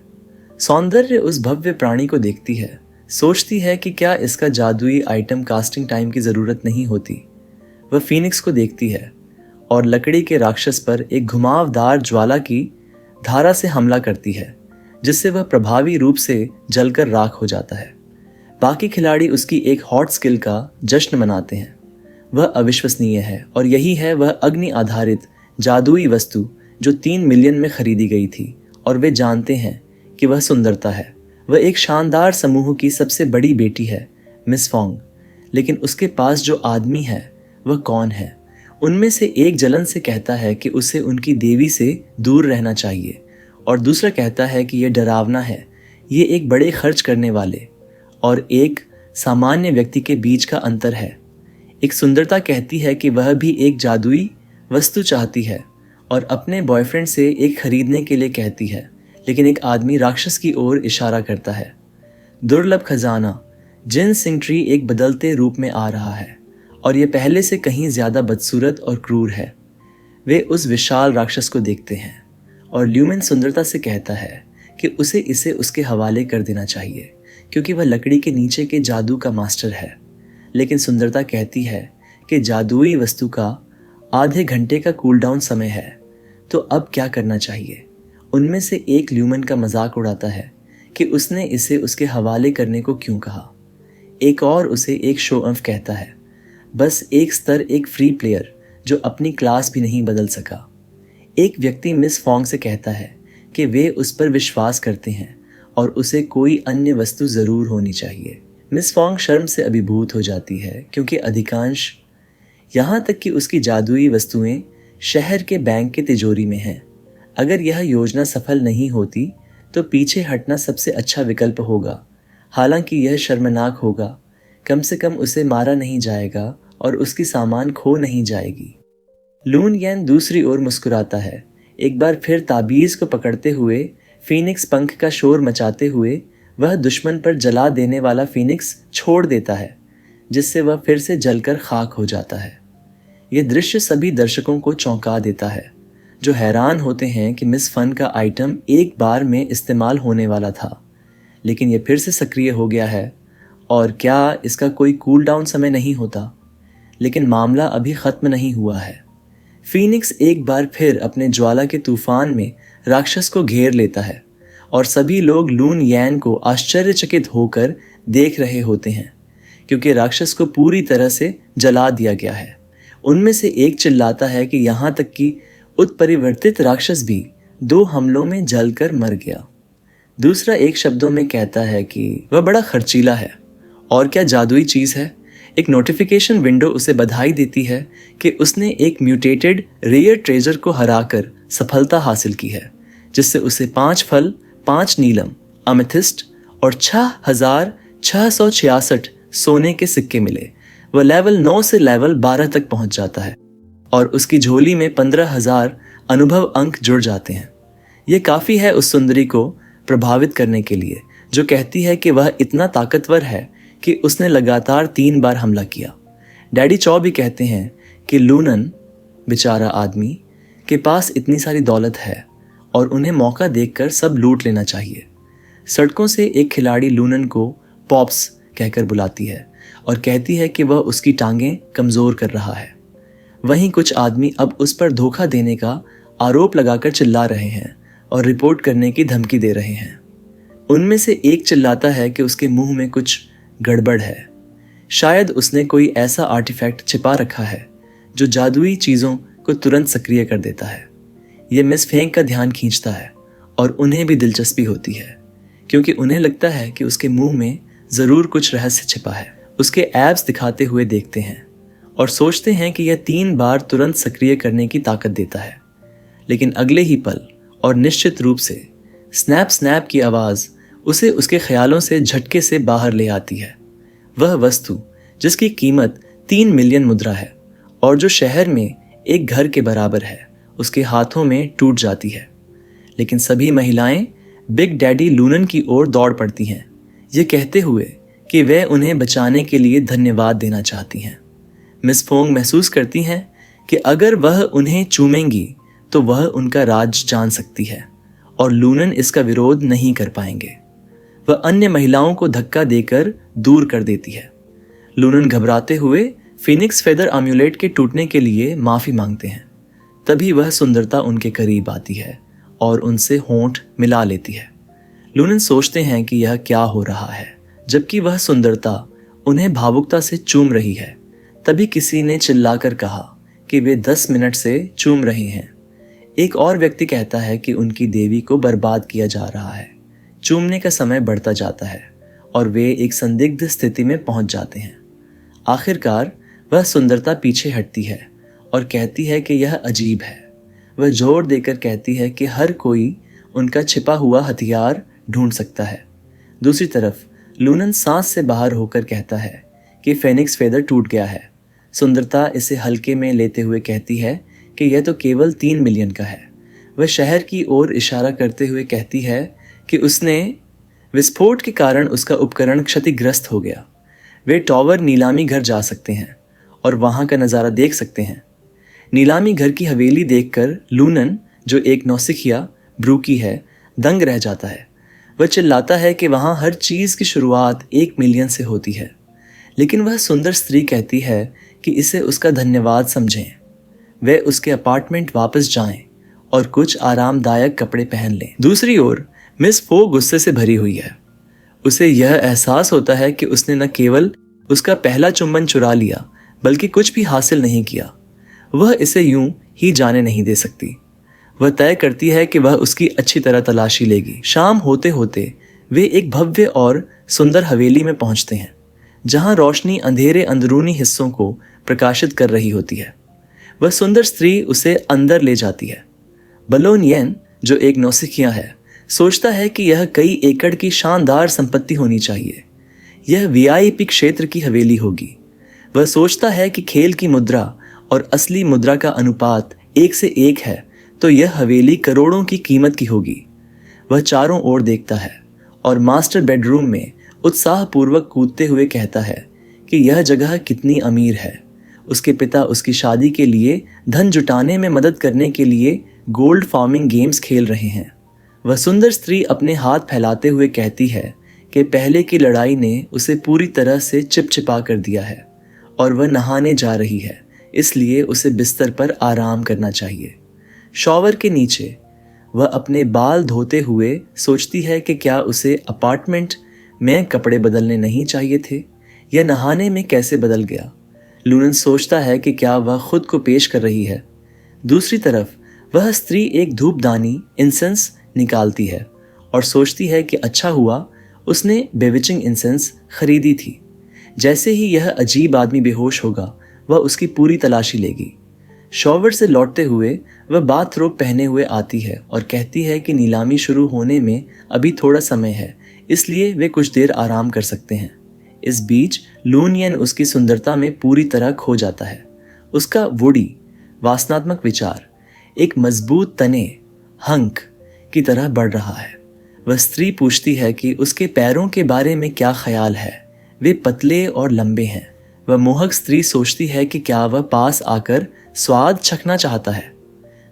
सौंदर्य उस भव्य प्राणी को देखती है, सोचती है कि क्या इसका जादुई आइटम कास्टिंग टाइम की ज़रूरत नहीं होती। वह फीनिक्स को देखती है और लकड़ी के राक्षस पर एक घुमावदार ज्वाला की धारा से हमला करती है जिससे वह प्रभावी रूप से जलकर राख हो जाता है। बाकी खिलाड़ी उसकी एक हॉट स्किल का जश्न मनाते हैं। वह अविश्वसनीय है और यही है वह अग्नि आधारित जादुई वस्तु जो 3 मिलियन में खरीदी गई थी और वे जानते हैं कि वह सुंदरता है। वह एक शानदार समूह की सबसे बड़ी बेटी है, मिस फोंग। लेकिन उसके पास जो आदमी है वह कौन है? उनमें से एक जलन से कहता है कि उसे उनकी देवी से दूर रहना चाहिए और दूसरा कहता है कि यह डरावना है। ये एक बड़े खर्च करने वाले और एक सामान्य व्यक्ति के बीच का अंतर है। एक सुंदरता कहती है कि वह भी एक जादुई वस्तु चाहती है और अपने बॉयफ्रेंड से एक खरीदने के लिए कहती है, लेकिन एक आदमी राक्षस की ओर इशारा करता है। दुर्लभ खजाना जिन सिंगट्री एक बदलते रूप में आ रहा है और ये पहले से कहीं ज्यादा बदसूरत और क्रूर है। वे उस विशाल राक्षस को देखते हैं और ल्यूमेन सुंदरता से कहता है कि उसे इसे उसके हवाले कर देना चाहिए क्योंकि वह लकड़ी के नीचे के जादू का मास्टर है। लेकिन सुंदरता कहती है कि जादुई वस्तु का आधे घंटे का कूलडाउन समय है, तो अब क्या करना चाहिए। उनमें से एक ल्यूमेन का मजाक उड़ाता है कि उसने इसे उसके हवाले करने को क्यों कहा। एक और उसे एक शो ऑफ कहता है, बस एक स्तर एक फ्री प्लेयर जो अपनी क्लास भी नहीं बदल सका। एक व्यक्ति मिस फोंग से कहता है कि वे उस पर विश्वास करते हैं और उसे कोई अन्य वस्तु जरूर होनी चाहिए। मिस फोंग शर्म से अभिभूत हो जाती है क्योंकि अधिकांश, यहाँ तक कि उसकी जादुई वस्तुएं शहर के बैंक के तिजोरी में हैं। अगर यह योजना सफल नहीं होती तो पीछे हटना सबसे अच्छा विकल्प होगा। हालांकि यह शर्मनाक होगा, कम से कम उसे मारा नहीं जाएगा और उसकी सामान खो नहीं जाएगी। लून यैन दूसरी ओर मुस्कुराता है। एक बार फिर ताबीज को पकड़ते हुए फीनिक्स पंख का शोर मचाते हुए वह दुश्मन पर जला देने वाला फीनिक्स छोड़ देता है, जिससे वह फिर से जलकर खाक हो जाता है। यह दृश्य सभी दर्शकों को चौंका देता है, जो हैरान होते हैं कि मिस फन का आइटम एक बार में इस्तेमाल होने वाला था, लेकिन यह फिर से सक्रिय हो गया है। और क्या इसका कोई कूल डाउन समय नहीं होता? लेकिन मामला अभी खत्म नहीं हुआ है। फीनिक्स एक बार फिर अपने ज्वाला के तूफान में राक्षस को घेर लेता है और सभी लोग लून यैन को आश्चर्यचकित होकर देख रहे होते हैं क्योंकि राक्षस को पूरी तरह से जला दिया गया है। उनमें से एक चिल्लाता है कि यहाँ तक कि उत्परिवर्तित राक्षस भी 2 हमलों में जलकर मर गया। दूसरा एक शब्दों में कहता है कि वह बड़ा खर्चीला है और क्या जादुई चीज है। एक नोटिफिकेशन विंडो उसे बधाई देती है कि उसने एक म्यूटेटेड रेयर ट्रेजर को हराकर सफलता हासिल की है, जिससे उसे 5 फल, 5 नीलम, अमेथिस्ट और 6,666 सोने के सिक्के मिले। वह लेवल 9 से लेवल 12 तक पहुंच जाता है और उसकी झोली में 15,000 अनुभव अंक जुड़ जाते हैं। यह काफी है उस सुंदरी को प्रभावित करने के लिए, जो कहती है कि वह इतना ताकतवर है कि उसने लगातार 3 बार हमला किया। डैडी चौ भी कहते हैं कि लूनन, बेचारा आदमी, के पास इतनी सारी दौलत है और उन्हें मौका देखकर सब लूट लेना चाहिए। सड़कों से एक खिलाड़ी लूनन को पॉप्स कहकर बुलाती है और कहती है कि वह उसकी टांगें कमजोर कर रहा है। वहीं कुछ आदमी अब उस पर धोखा देने का आरोप लगाकर चिल्ला रहे हैं और रिपोर्ट करने की धमकी दे रहे हैं। उनमें से एक चिल्लाता है कि उसके मुंह में कुछ गड़बड़ है। शायद उसने कोई ऐसा आर्टिफैक्ट छिपा रखा है जो जादुई चीजों को तुरंत सक्रिय कर देता है। यह मिस फेंग का ध्यान खींचता है और उन्हें भी दिलचस्पी होती है क्योंकि उन्हें लगता है कि उसके मुंह में जरूर कुछ रहस्य छिपा है। उसके एब्स दिखाते हुए देखते हैं और सोचते हैं कि यह 3 बार तुरंत सक्रिय करने की ताकत देता है। लेकिन अगले ही पल और निश्चित रूप से स्नैप स्नैप की आवाज उसे उसके ख्यालों से झटके से बाहर ले आती है। वह वस्तु जिसकी कीमत 3 मिलियन मुद्रा है और जो शहर में एक घर के बराबर है, उसके हाथों में टूट जाती है। लेकिन सभी महिलाएं बिग डैडी लूनन की ओर दौड़ पड़ती हैं, ये कहते हुए कि वे उन्हें बचाने के लिए धन्यवाद देना चाहती हैं। मिस फोंग महसूस करती हैं कि अगर वह उन्हें चूमेंगी तो वह उनका राज जान सकती है और लूनन इसका विरोध नहीं कर पाएंगे। वह अन्य महिलाओं को धक्का देकर दूर कर देती है। लूनन घबराते हुए फीनिक्स फेदर अम्यूलेट के टूटने के लिए माफी मांगते हैं। तभी वह सुंदरता उनके करीब आती है और उनसे होंठ मिला लेती है। लूनन सोचते हैं कि यह क्या हो रहा है, जबकि वह सुंदरता उन्हें भावुकता से चूम रही है। तभी किसी ने चिल्लाकर कहा कि वे 10 मिनट से चूम रही हैं। एक और व्यक्ति कहता है कि उनकी देवी को बर्बाद किया जा रहा है। चूमने का समय बढ़ता जाता है और वे एक संदिग्ध स्थिति में पहुंच जाते हैं। आखिरकार वह सुंदरता पीछे हटती है और कहती है कि यह अजीब है। वह जोर देकर कहती है कि हर कोई उनका छिपा हुआ हथियार ढूंढ सकता है। दूसरी तरफ लूनन सांस से बाहर होकर कहता है कि फेनिक्स फेदर टूट गया है। सुंदरता इसे हल्के में लेते हुए कहती है कि यह तो केवल 3 मिलियन का है। वह शहर की ओर इशारा करते हुए कहती है कि उसने विस्फोट के कारण उसका उपकरण क्षतिग्रस्त हो गया। वे टॉवर नीलामी घर जा सकते हैं और वहां का नज़ारा देख सकते हैं। नीलामी घर की हवेली देखकर लूनन, जो एक नौसिखिया ब्रूकी है, दंग रह जाता है। वह चिल्लाता है कि वहां हर चीज़ की शुरुआत 1 मिलियन से होती है। लेकिन वह सुंदर स्त्री कहती है कि इसे उसका धन्यवाद समझें। वे उसके अपार्टमेंट वापस जाएं और कुछ आरामदायक कपड़े पहन लें। दूसरी ओर मिस फो गुस्से से भरी हुई है। उसे यह एहसास होता है कि उसने न केवल उसका पहला चुंबन चुरा लिया बल्कि कुछ भी हासिल नहीं किया। वह इसे यूं ही जाने नहीं दे सकती। वह तय करती है कि वह उसकी अच्छी तरह तलाशी लेगी। शाम होते होते वे एक भव्य और सुंदर हवेली में पहुंचते हैं, जहां रोशनी अंधेरे अंदरूनी हिस्सों को प्रकाशित कर रही होती है। वह सुंदर स्त्री उसे अंदर ले जाती है। बलोन येन, जो एक नौसिखिया है, सोचता है कि यह कई एकड़ की शानदार संपत्ति होनी चाहिए। यह वीआईपी क्षेत्र की हवेली होगी। वह सोचता है कि खेल की मुद्रा और असली मुद्रा का अनुपात 1 से 1 है, तो यह हवेली करोड़ों की कीमत की होगी। वह चारों ओर देखता है और मास्टर बेडरूम में उत्साहपूर्वक कूदते हुए कहता है कि यह जगह कितनी अमीर है। उसके पिता उसकी शादी के लिए धन जुटाने में मदद करने के लिए गोल्ड फार्मिंग गेम्स खेल रहे हैं। वह सुंदर स्त्री अपने हाथ फैलाते हुए कहती है कि पहले की लड़ाई ने उसे पूरी तरह से चिपचिपा कर दिया है और वह नहाने जा रही है, इसलिए उसे बिस्तर पर आराम करना चाहिए। शॉवर के नीचे वह अपने बाल धोते हुए सोचती है कि क्या उसे अपार्टमेंट में कपड़े बदलने नहीं चाहिए थे। यह नहाने में कैसे बदल गया। लूनन सोचता है कि क्या वह खुद को पेश कर रही है। दूसरी तरफ वह स्त्री एक धूपदानी इंसेंस निकालती है और सोचती है कि अच्छा हुआ उसने बेविचिंग इंसेंस खरीदी थी। जैसे ही यह अजीब आदमी बेहोश होगा, वह उसकी पूरी तलाशी लेगी। शॉवर से लौटते हुए वह बाथरोब पहने हुए आती है और कहती है कि नीलामी शुरू होने में अभी थोड़ा समय है, इसलिए वे कुछ देर आराम कर सकते हैं। इस बीच लूनियन उसकी सुंदरता में पूरी तरह खो जाता है। उसका वुडी वासनात्मक विचार एक मजबूत तने हंक की तरह बढ़ रहा है। वह स्त्री पूछती है कि उसके पैरों के बारे में क्या ख्याल है। वे पतले और लंबे हैं। वह मोहक स्त्री सोचती है कि क्या वह पास आकर स्वाद चखना चाहता है।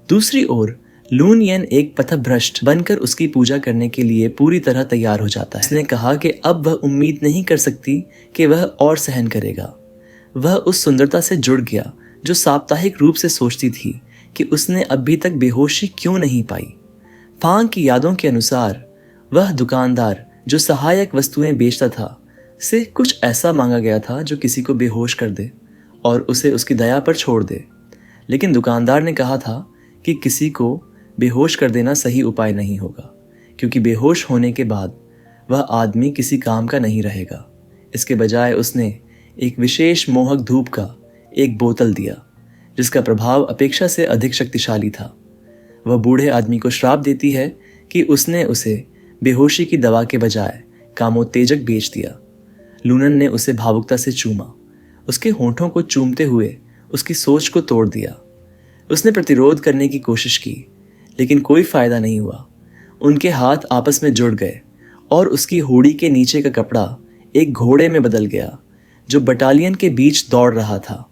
दूसरी ओर लूनियन एक पथभ्रष्ट बनकर उसकी पूजा करने के लिए पूरी तरह तैयार हो जाता है। उसने कहा कि अब वह उम्मीद नहीं कर सकती कि वह और सहन करेगा। वह उस सुंदरता से जुड़ गया जो साप्ताहिक रूप से सोचती थी कि उसने अभी तक बेहोशी क्यों नहीं पाई। फांग की यादों के अनुसार वह दुकानदार जो सहायक वस्तुएं बेचता था से कुछ ऐसा मांगा गया था जो किसी को बेहोश कर दे और उसे उसकी दया पर छोड़ दे। लेकिन दुकानदार ने कहा था कि किसी को बेहोश कर देना सही उपाय नहीं होगा, क्योंकि बेहोश होने के बाद वह आदमी किसी काम का नहीं रहेगा। इसके बजाय उसने एक विशेष मोहक धूप का एक बोतल दिया, जिसका प्रभाव अपेक्षा से अधिक शक्तिशाली था। वह बूढ़े आदमी को श्राप देती है कि उसने उसे बेहोशी की दवा के बजाय कामोत्तेजक बेच दिया। लूनन ने उसे भावुकता से चूमा, उसके होंठों को चूमते हुए उसकी सोच को तोड़ दिया। उसने प्रतिरोध करने की कोशिश की, लेकिन कोई फायदा नहीं हुआ। उनके हाथ आपस में जुड़ गए और उसकी हुडी के नीचे का कपड़ा एक घोड़े में बदल गया जो बटालियन के बीच दौड़ रहा था।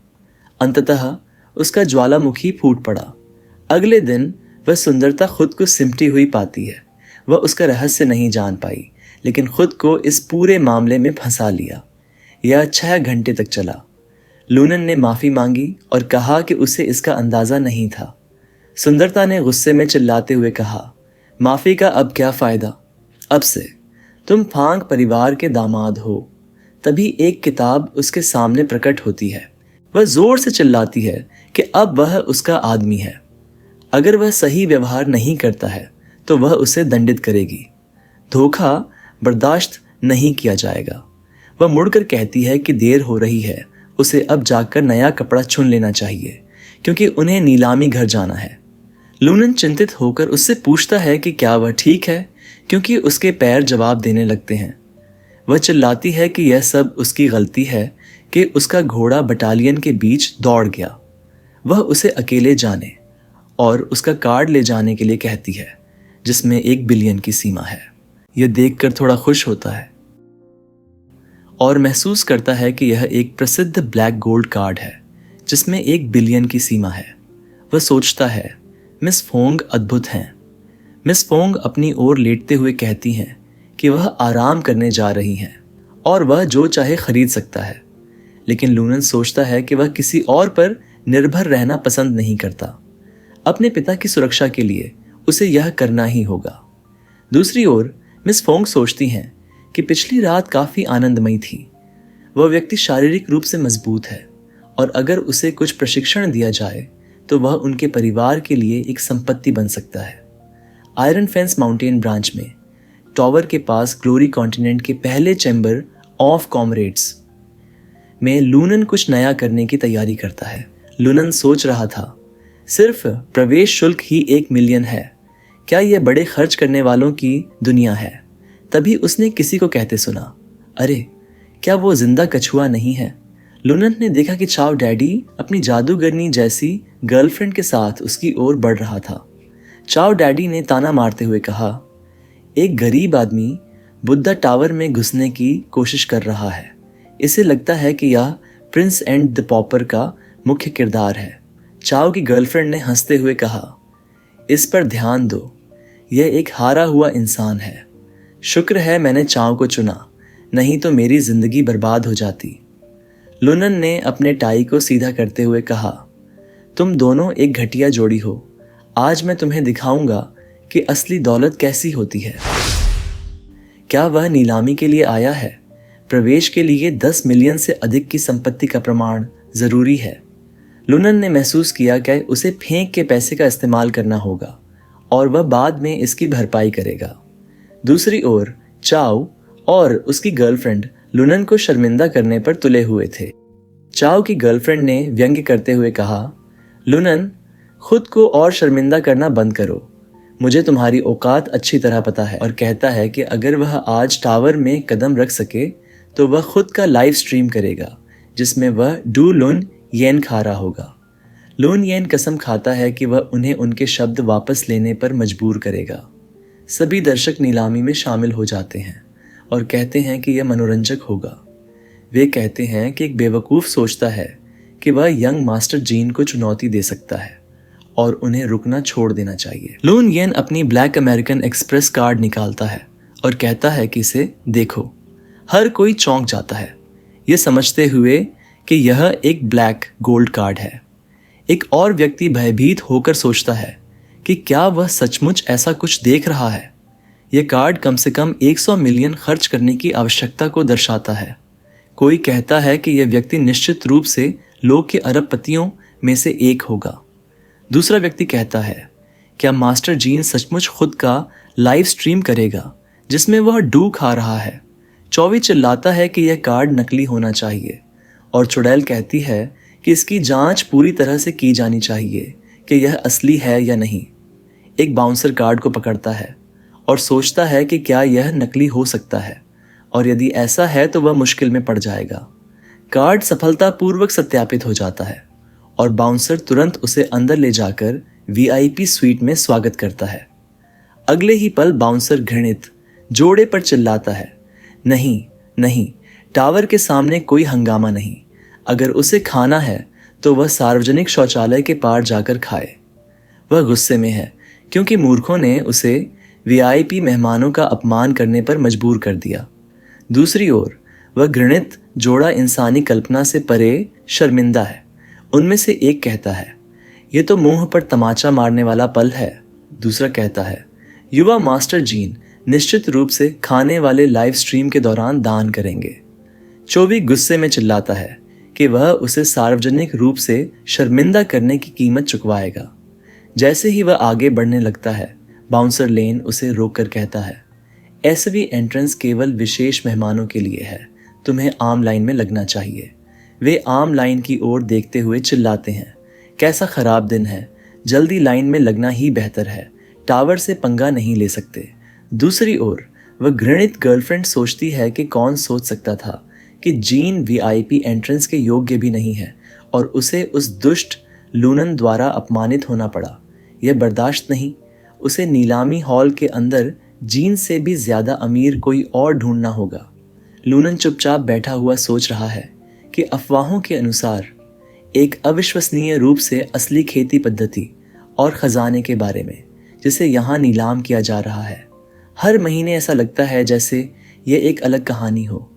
अंततः उसका ज्वालामुखी फूट पड़ा। अगले दिन वह सुंदरता खुद को सिमटी हुई पाती है। वह उसका रहस्य नहीं जान पाई, लेकिन खुद को इस पूरे मामले में फंसा लिया। यह 6 घंटे तक चला। लूनन ने माफ़ी मांगी और कहा कि उसे इसका अंदाज़ा नहीं था। सुंदरता ने गुस्से में चिल्लाते हुए कहा, माफ़ी का अब क्या फ़ायदा, अब से तुम फांग परिवार के दामाद हो। तभी एक किताब उसके सामने प्रकट होती है। वह ज़ोर से चिल्लाती है कि अब वह उसका आदमी है। अगर वह सही व्यवहार नहीं करता है तो वह उसे दंडित करेगी। धोखा बर्दाश्त नहीं किया जाएगा। वह मुड़कर कहती है कि देर हो रही है, उसे अब जाकर नया कपड़ा चुन लेना चाहिए क्योंकि उन्हें नीलामी घर जाना है। लूनन चिंतित होकर उससे पूछता है कि क्या वह ठीक है, क्योंकि उसके पैर जवाब देने लगते हैं। वह चिल्लाती है कि यह सब उसकी गलती है कि उसका घोड़ा बटालियन के बीच दौड़ गया। वह उसे अकेले जाने और उसका कार्ड ले जाने के लिए कहती है, जिसमें 1 बिलियन की सीमा है। यह देखकर थोड़ा खुश होता है और महसूस करता है कि यह एक प्रसिद्ध ब्लैक गोल्ड कार्ड है जिसमें 1 बिलियन की सीमा है। वह सोचता है, मिस फोंग अद्भुत हैं। मिस फोंग अपनी ओर लेटते हुए कहती हैं कि वह आराम करने जा रही हैं और वह जो चाहे खरीद सकता है। लेकिन लूनन सोचता है कि वह किसी और पर निर्भर रहना पसंद नहीं करता। अपने पिता की सुरक्षा के लिए उसे यह करना ही होगा। दूसरी ओर मिस फोंग सोचती हैं कि पिछली रात काफी आनंदमयी थी। वह व्यक्ति शारीरिक रूप से मजबूत है और अगर उसे कुछ प्रशिक्षण दिया जाए तो वह उनके परिवार के लिए एक संपत्ति बन सकता है। आयरन फेंस माउंटेन ब्रांच में टॉवर के पास ग्लोरी कॉन्टिनेंट के पहले चैम्बर ऑफ कॉमरेड्स में लूनन कुछ नया करने की तैयारी करता है। लूनन सोच रहा था, सिर्फ प्रवेश शुल्क ही 1 मिलियन है, क्या यह बड़े खर्च करने वालों की दुनिया है? तभी उसने किसी को कहते सुना, अरे क्या वो जिंदा कछुआ नहीं है? लूनन ने देखा कि चाओ डैडी अपनी जादूगरनी जैसी गर्लफ्रेंड के साथ उसकी ओर बढ़ रहा था। चाओ डैडी ने ताना मारते हुए कहा, एक गरीब आदमी बुद्धा टावर में घुसने की कोशिश कर रहा है। इसे लगता है कि यह प्रिंस एंड द पॉपर का मुख्य किरदार है। चाओ की गर्लफ्रेंड ने हंसते हुए कहा, इस पर ध्यान दो, यह एक हारा हुआ इंसान है। शुक्र है मैंने चाओ को चुना, नहीं तो मेरी जिंदगी बर्बाद हो जाती। लूनन ने अपने टाई को सीधा करते हुए कहा, तुम दोनों एक घटिया जोड़ी हो। आज मैं तुम्हें दिखाऊंगा कि असली दौलत कैसी होती है। क्या वह नीलामी के लिए आया है? प्रवेश के लिए 10 मिलियन से अधिक की संपत्ति का प्रमाण जरूरी है। लूनन ने महसूस किया कि उसे फेंक के पैसे का इस्तेमाल करना होगा और वह बाद में इसकी भरपाई करेगा। दूसरी ओर चाओ और उसकी गर्लफ्रेंड लूनन को शर्मिंदा करने पर तुले हुए थे। चाओ की गर्लफ्रेंड ने व्यंग्य करते हुए कहा, लूनन, खुद को और शर्मिंदा करना बंद करो। मुझे तुम्हारी औकात अच्छी तरह पता है। और कहता है कि अगर वह आज टावर में कदम रख सके तो वह खुद का लाइव स्ट्रीम करेगा जिसमें वह डू लुन येन खा रहा होगा। लुन येन कसम खाता है कि वह उन्हें उनके शब्द वापस लेने पर मजबूर करेगा। सभी दर्शक नीलामी में शामिल हो जाते हैं और कहते हैं कि यह मनोरंजक होगा। वे कहते हैं कि एक बेवकूफ़ सोचता है कि वह यंग मास्टर जीन को चुनौती दे सकता है और उन्हें रुकना छोड़ देना चाहिए। लून येन अपनी ब्लैक अमेरिकन एक्सप्रेस कार्ड निकालता है और कहता है कि इसे देखो। हर कोई चौंक जाता है, ये समझते हुए कि यह एक ब्लैक गोल्ड कार्ड है। एक और व्यक्ति भयभीत होकर सोचता है कि क्या वह सचमुच ऐसा कुछ देख रहा है। यह कार्ड कम से कम 100 मिलियन खर्च करने की आवश्यकता को दर्शाता है। कोई कहता है कि यह व्यक्ति निश्चित रूप से लोग के अरबपतियों में से एक होगा। दूसरा व्यक्ति कहता है, क्या मास्टर जीन सचमुच खुद का लाइव स्ट्रीम करेगा जिसमें वह डू खा रहा है। चौवी चिल्लाता है कि यह कार्ड नकली होना चाहिए और चुड़ैल कहती है कि इसकी जांच पूरी तरह से की जानी चाहिए कि यह असली है या नहीं। एक बाउंसर कार्ड को पकड़ता है और सोचता है कि क्या यह नकली हो सकता है और यदि ऐसा है तो वह मुश्किल में पड़ जाएगा। कार्ड सफलतापूर्वक सत्यापित हो जाता है और बाउंसर तुरंत उसे अंदर ले जाकर वीआईपी स्वीट में स्वागत करता है। अगले ही पल बाउंसर घृणित जोड़े पर चिल्लाता है, नहीं नहीं, टावर के सामने कोई हंगामा नहीं। अगर उसे खाना है तो वह सार्वजनिक शौचालय के पार जाकर खाए। वह गुस्से में है क्योंकि मूर्खों ने उसे वीआईपी मेहमानों का अपमान करने पर मजबूर कर दिया। दूसरी ओर वह घृणित जोड़ा इंसानी कल्पना से परे शर्मिंदा है। उनमें से एक कहता है, यह तो मुंह पर तमाचा मारने वाला पल है। दूसरा कहता है, युवा मास्टर जीन निश्चित रूप से खाने वाले लाइव स्ट्रीम के दौरान दान करेंगे। चौवी गुस्से में चिल्लाता है कि वह उसे सार्वजनिक रूप से शर्मिंदा करने की कीमत चुकवाएगा। जैसे ही वह आगे बढ़ने लगता है, बाउंसर लेन उसे रोककर कहता है, ऐसवी एंट्रेंस केवल विशेष मेहमानों के लिए है, तुम्हें आम लाइन में लगना चाहिए। वे आम लाइन की ओर देखते हुए चिल्लाते हैं, कैसा खराब दिन है, जल्दी लाइन में लगना ही बेहतर है, टावर से पंगा नहीं ले सकते। दूसरी ओर वह घृणित गर्लफ्रेंड सोचती है कि कौन सोच सकता था कि जीन वीआईपी एंट्रेंस के योग्य भी नहीं है और उसे उस दुष्ट लूनन द्वारा अपमानित होना पड़ा। यह बर्दाश्त नहीं, उसे नीलामी हॉल के अंदर जीन से भी ज्यादा अमीर कोई और ढूंढना होगा। लूनन चुपचाप बैठा हुआ सोच रहा है कि अफवाहों के अनुसार एक अविश्वसनीय रूप से असली खेती पद्धति और खजाने के बारे में जिसे यहाँ नीलाम किया जा रहा है। हर महीने ऐसा लगता है जैसे यह एक अलग कहानी हो।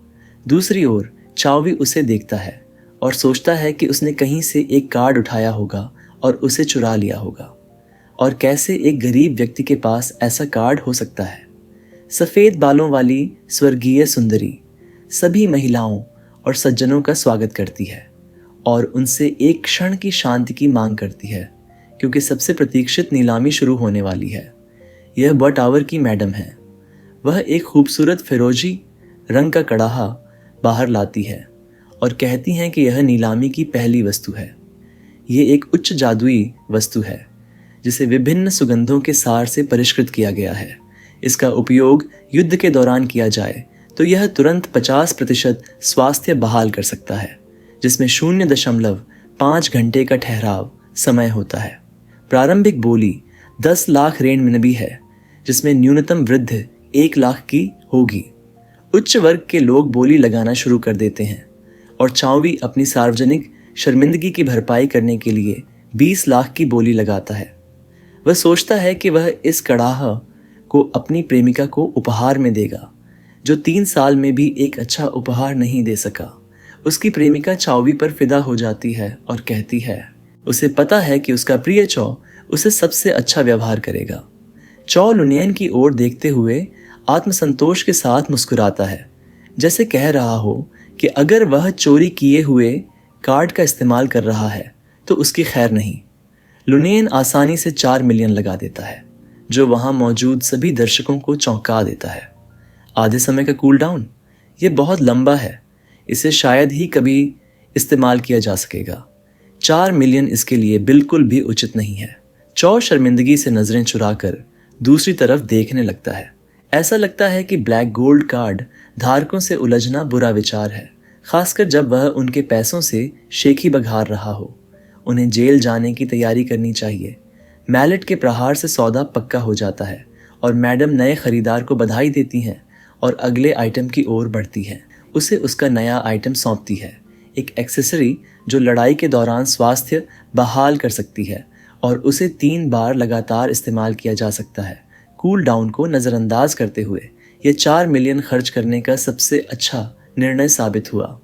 दूसरी ओर चाओवी उसे देखता है और सोचता है कि उसने कहीं से एक कार्ड उठाया होगा और उसे चुरा लिया होगा। और कैसे एक गरीब व्यक्ति के पास ऐसा कार्ड हो सकता है? सफ़ेद बालों वाली स्वर्गीय सुंदरी सभी महिलाओं और सज्जनों का स्वागत करती है और उनसे एक क्षण की शांति की मांग करती है, क्योंकि सबसे प्रतीक्षित नीलामी शुरू होने वाली है। यह बटावर की मैडम है। वह एक खूबसूरत फिरोजी रंग का कड़ाहा बाहर लाती है और कहती हैं कि यह नीलामी की पहली वस्तु है। ये एक उच्च जादुई वस्तु है जिसे विभिन्न सुगंधों के सार से परिष्कृत किया गया है। इसका उपयोग युद्ध के दौरान किया जाए तो यह तुरंत 50% स्वास्थ्य बहाल कर सकता है, जिसमें 0.5 घंटे का ठहराव समय होता है। प्रारंभिक बोली 10 लाख रेन मिनबी है, जिसमें न्यूनतम वृद्धि 1 लाख की होगी। उच्च वर्ग के लोग बोली लगाना शुरू कर देते हैं और चाओवी अपनी सार्वजनिक शर्मिंदगी की भरपाई करने के लिए 20 लाख की बोली लगाता है। वह सोचता है कि वह इस कड़ाहा को अपनी प्रेमिका को उपहार में देगा, जो 3 साल में भी एक अच्छा उपहार नहीं दे सका। उसकी प्रेमिका चाओवी पर फिदा हो जाती है और कहती है उसे पता है कि उसका प्रिय चौ उसे सबसे अच्छा व्यवहार करेगा। चौ लुनियन की ओर देखते हुए आत्मसंतोष के साथ मुस्कुराता है, जैसे कह रहा हो कि अगर वह चोरी किए हुए कार्ड का इस्तेमाल कर रहा है तो उसकी खैर नहीं। लुनियन आसानी से 4 मिलियन लगा देता है, जो वहां मौजूद सभी दर्शकों को चौंका देता है। आधे समय का कूल डाउन, ये बहुत लंबा है, इसे शायद ही कभी इस्तेमाल किया जा सकेगा। 4 मिलियन इसके लिए बिल्कुल भी उचित नहीं है। चौ शर्मिंदगी से नजरें चुराकर दूसरी तरफ देखने लगता है। ऐसा लगता है कि ब्लैक गोल्ड कार्ड धारकों से उलझना बुरा विचार है, खासकर जब वह उनके पैसों से शेखी बघार रहा हो। उन्हें जेल जाने की तैयारी करनी चाहिए। मैलेट के प्रहार से सौदा पक्का हो जाता है और मैडम नए खरीदार को बधाई देती हैं और अगले आइटम की ओर बढ़ती है। उसे उसका नया आइटम सौंपती है, एक एक्सेसरी जो लड़ाई के दौरान स्वास्थ्य बहाल कर सकती है और उसे 3 बार लगातार इस्तेमाल किया जा सकता है। कूल डाउन को नज़रअंदाज करते हुए यह 4 मिलियन खर्च करने का सबसे अच्छा निर्णय साबित हुआ।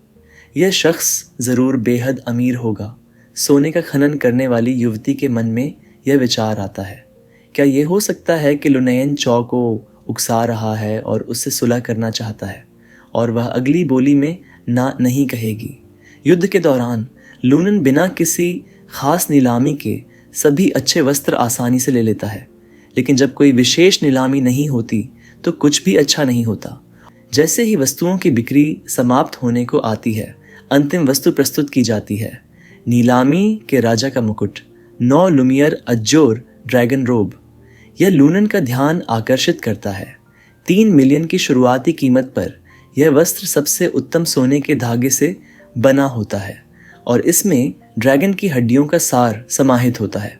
यह शख्स ज़रूर बेहद अमीर होगा। सोने का खनन करने वाली युवती के मन में यह विचार आता है, क्या यह हो सकता है कि लुनयन चौ को उकसा रहा है और उससे सुलह करना चाहता है और वह अगली बोली में ना नहीं कहेगी। युद्ध के दौरान लूनन बिना किसी खास नीलामी के सभी अच्छे वस्त्र आसानी से ले लेता है, लेकिन जब कोई विशेष नीलामी नहीं होती तो कुछ भी अच्छा नहीं होता। जैसे ही वस्तुओं की बिक्री समाप्त होने को आती है, अंतिम वस्तु प्रस्तुत की जाती है। नीलामी के राजा का मुकुट, 9 लुमियर अज्जोर ड्रैगन रोब। यह लूनन का ध्यान आकर्षित करता है। 3 मिलियन की शुरुआती कीमत पर यह वस्त्र सबसे उत्तम सोने के धागे से बना होता है और इसमें ड्रैगन की हड्डियों का सार समाहित होता है।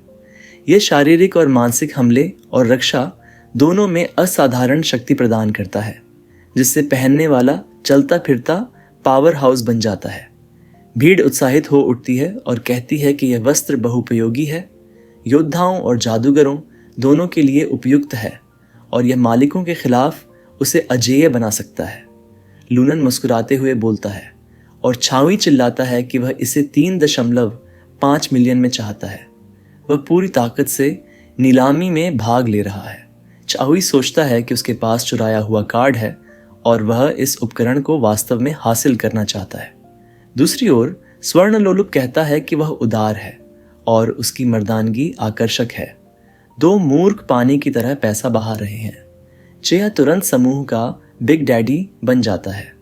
यह शारीरिक और मानसिक हमले और रक्षा दोनों में असाधारण शक्ति प्रदान करता है, जिससे पहनने वाला चलता फिरता पावर हाउस बन जाता है। भीड़ उत्साहित हो उठती है और कहती है कि यह वस्त्र बहुपयोगी है, योद्धाओं और जादूगरों दोनों के लिए उपयुक्त है और यह मालिकों के खिलाफ उसे अजेय बना सकता है। लूनन मुस्कुराते हुए बोलता है और चाओवी चिल्लाता है कि वह इसे 3.5 मिलियन में चाहता है। वह पूरी ताकत से नीलामी में भाग ले रहा है। चाओवी सोचता है कि उसके पास चुराया हुआ कार्ड है और वह इस उपकरण को वास्तव में हासिल करना चाहता है। दूसरी ओर स्वर्णलोलुप कहता है कि वह उदार है और उसकी मर्दानगी आकर्षक है। 2 मूर्ख पानी की तरह पैसा बहा रहे हैं। चेया तुरंत समूह का बिग डैडी बन जाता है,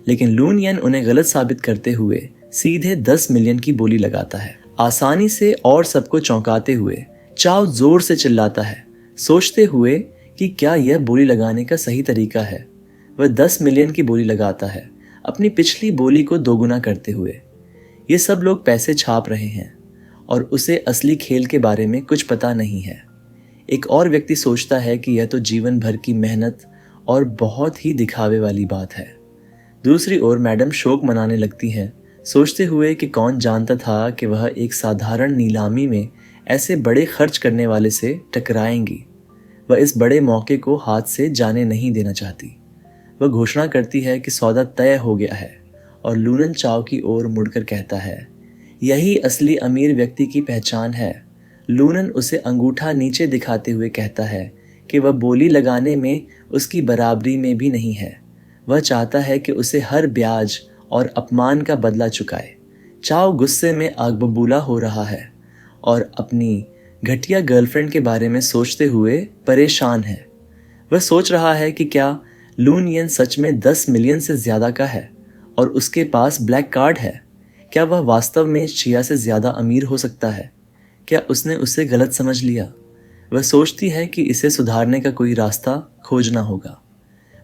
लेकिन लूनियन उन्हें गलत साबित करते हुए सीधे 10 मिलियन की बोली लगाता है। आसानी से और सबको चौंकाते हुए चाओ जोर से चिल्लाता है, सोचते हुए कि क्या यह बोली लगाने का सही तरीका है। वह 10 मिलियन की बोली लगाता है, अपनी पिछली बोली को दोगुना करते हुए। ये सब लोग पैसे छाप रहे हैं और उसे असली खेल के बारे में कुछ पता नहीं है। एक और व्यक्ति सोचता है कि यह तो जीवन भर की मेहनत और बहुत ही दिखावे वाली बात है। दूसरी ओर मैडम शोक मनाने लगती हैं, सोचते हुए कि कौन जानता था कि वह एक साधारण नीलामी में ऐसे बड़े खर्च करने वाले से टकराएंगी। वह इस बड़े मौके को हाथ से जाने नहीं देना चाहती। वह घोषणा करती है कि सौदा तय हो गया है और लूनन चाव की ओर मुड़कर कहता है, यही असली अमीर व्यक्ति की पहचान है। लूनन उसे अंगूठा नीचे दिखाते हुए कहता है कि वह बोली लगाने में उसकी बराबरी में भी नहीं है। वह चाहता है कि उसे हर ब्याज और अपमान का बदला चुकाए। चाव गुस्से में आग बबूला हो रहा है और अपनी घटिया गर्लफ्रेंड के बारे में सोचते हुए परेशान है। वह सोच रहा है कि क्या लून यन सच में 10 मिलियन से ज्यादा का है और उसके पास ब्लैक कार्ड है। क्या वह वास्तव में चिया से ज्यादा अमीर हो सकता है? क्या उसने उसे गलत समझ लिया? वह सोचती है कि इसे सुधारने का कोई रास्ता खोजना होगा।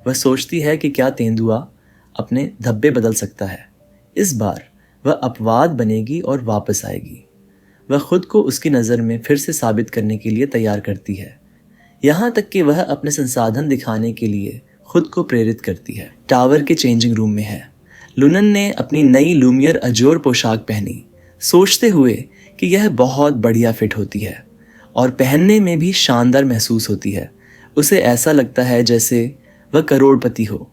वह सोचती है कि क्या तेंदुआ अपने धब्बे बदल सकता है। इस बार वह अपवाद बनेगी और वापस आएगी। वह खुद को उसकी नज़र में फिर से साबित करने के लिए तैयार करती है, यहाँ तक कि वह अपने संसाधन दिखाने के लिए खुद को प्रेरित करती है। टावर के चेंजिंग रूम में है। लूनन ने अपनी नई लूमियर अजोर पोशाक पहनी, सोचते हुए कि यह बहुत बढ़िया फिट होती है और पहनने में भी शानदार महसूस होती है। उसे ऐसा लगता है जैसे वह करोड़पति हो।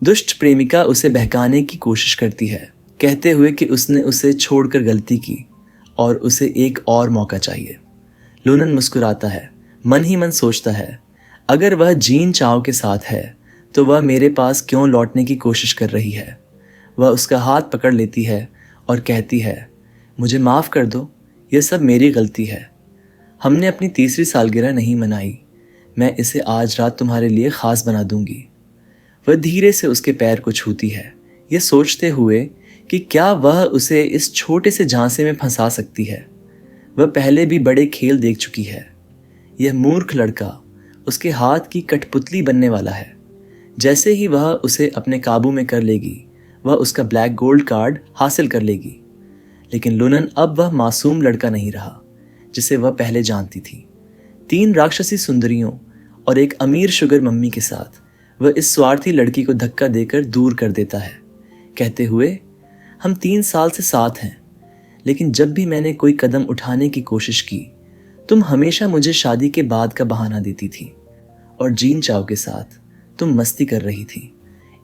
दुष्ट प्रेमिका उसे बहकाने की कोशिश करती है, कहते हुए कि उसने उसे छोड़कर गलती की और उसे एक और मौका चाहिए। लूनन मुस्कुराता है, मन ही मन सोचता है, अगर वह जीन चाव के साथ है तो वह मेरे पास क्यों लौटने की कोशिश कर रही है। वह उसका हाथ पकड़ लेती है और कहती है, मुझे माफ़ कर दो, यह सब मेरी गलती है। हमने अपनी 3री सालगिरह नहीं मनाई। मैं इसे आज रात तुम्हारे लिए ख़ास बना दूंगी। वह धीरे से उसके पैर को छूती है, यह सोचते हुए कि क्या वह उसे इस छोटे से झांसे में फंसा सकती है। वह पहले भी बड़े खेल देख चुकी है। यह मूर्ख लड़का उसके हाथ की कठपुतली बनने वाला है। जैसे ही वह उसे अपने काबू में कर लेगी, वह उसका ब्लैक गोल्ड कार्ड हासिल कर लेगी। लेकिन लूनन अब वह मासूम लड़का नहीं रहा जिसे वह पहले जानती थी। 3 राक्षसी सुंदरियों और एक अमीर शुगर मम्मी के साथ वह इस स्वार्थी लड़की को धक्का देकर दूर कर देता है, कहते हुए, हम 3 साल से साथ हैं, लेकिन जब भी मैंने कोई कदम उठाने की कोशिश की, तुम हमेशा मुझे शादी के बाद का बहाना देती थी और जीन चाव के साथ तुम मस्ती कर रही थी।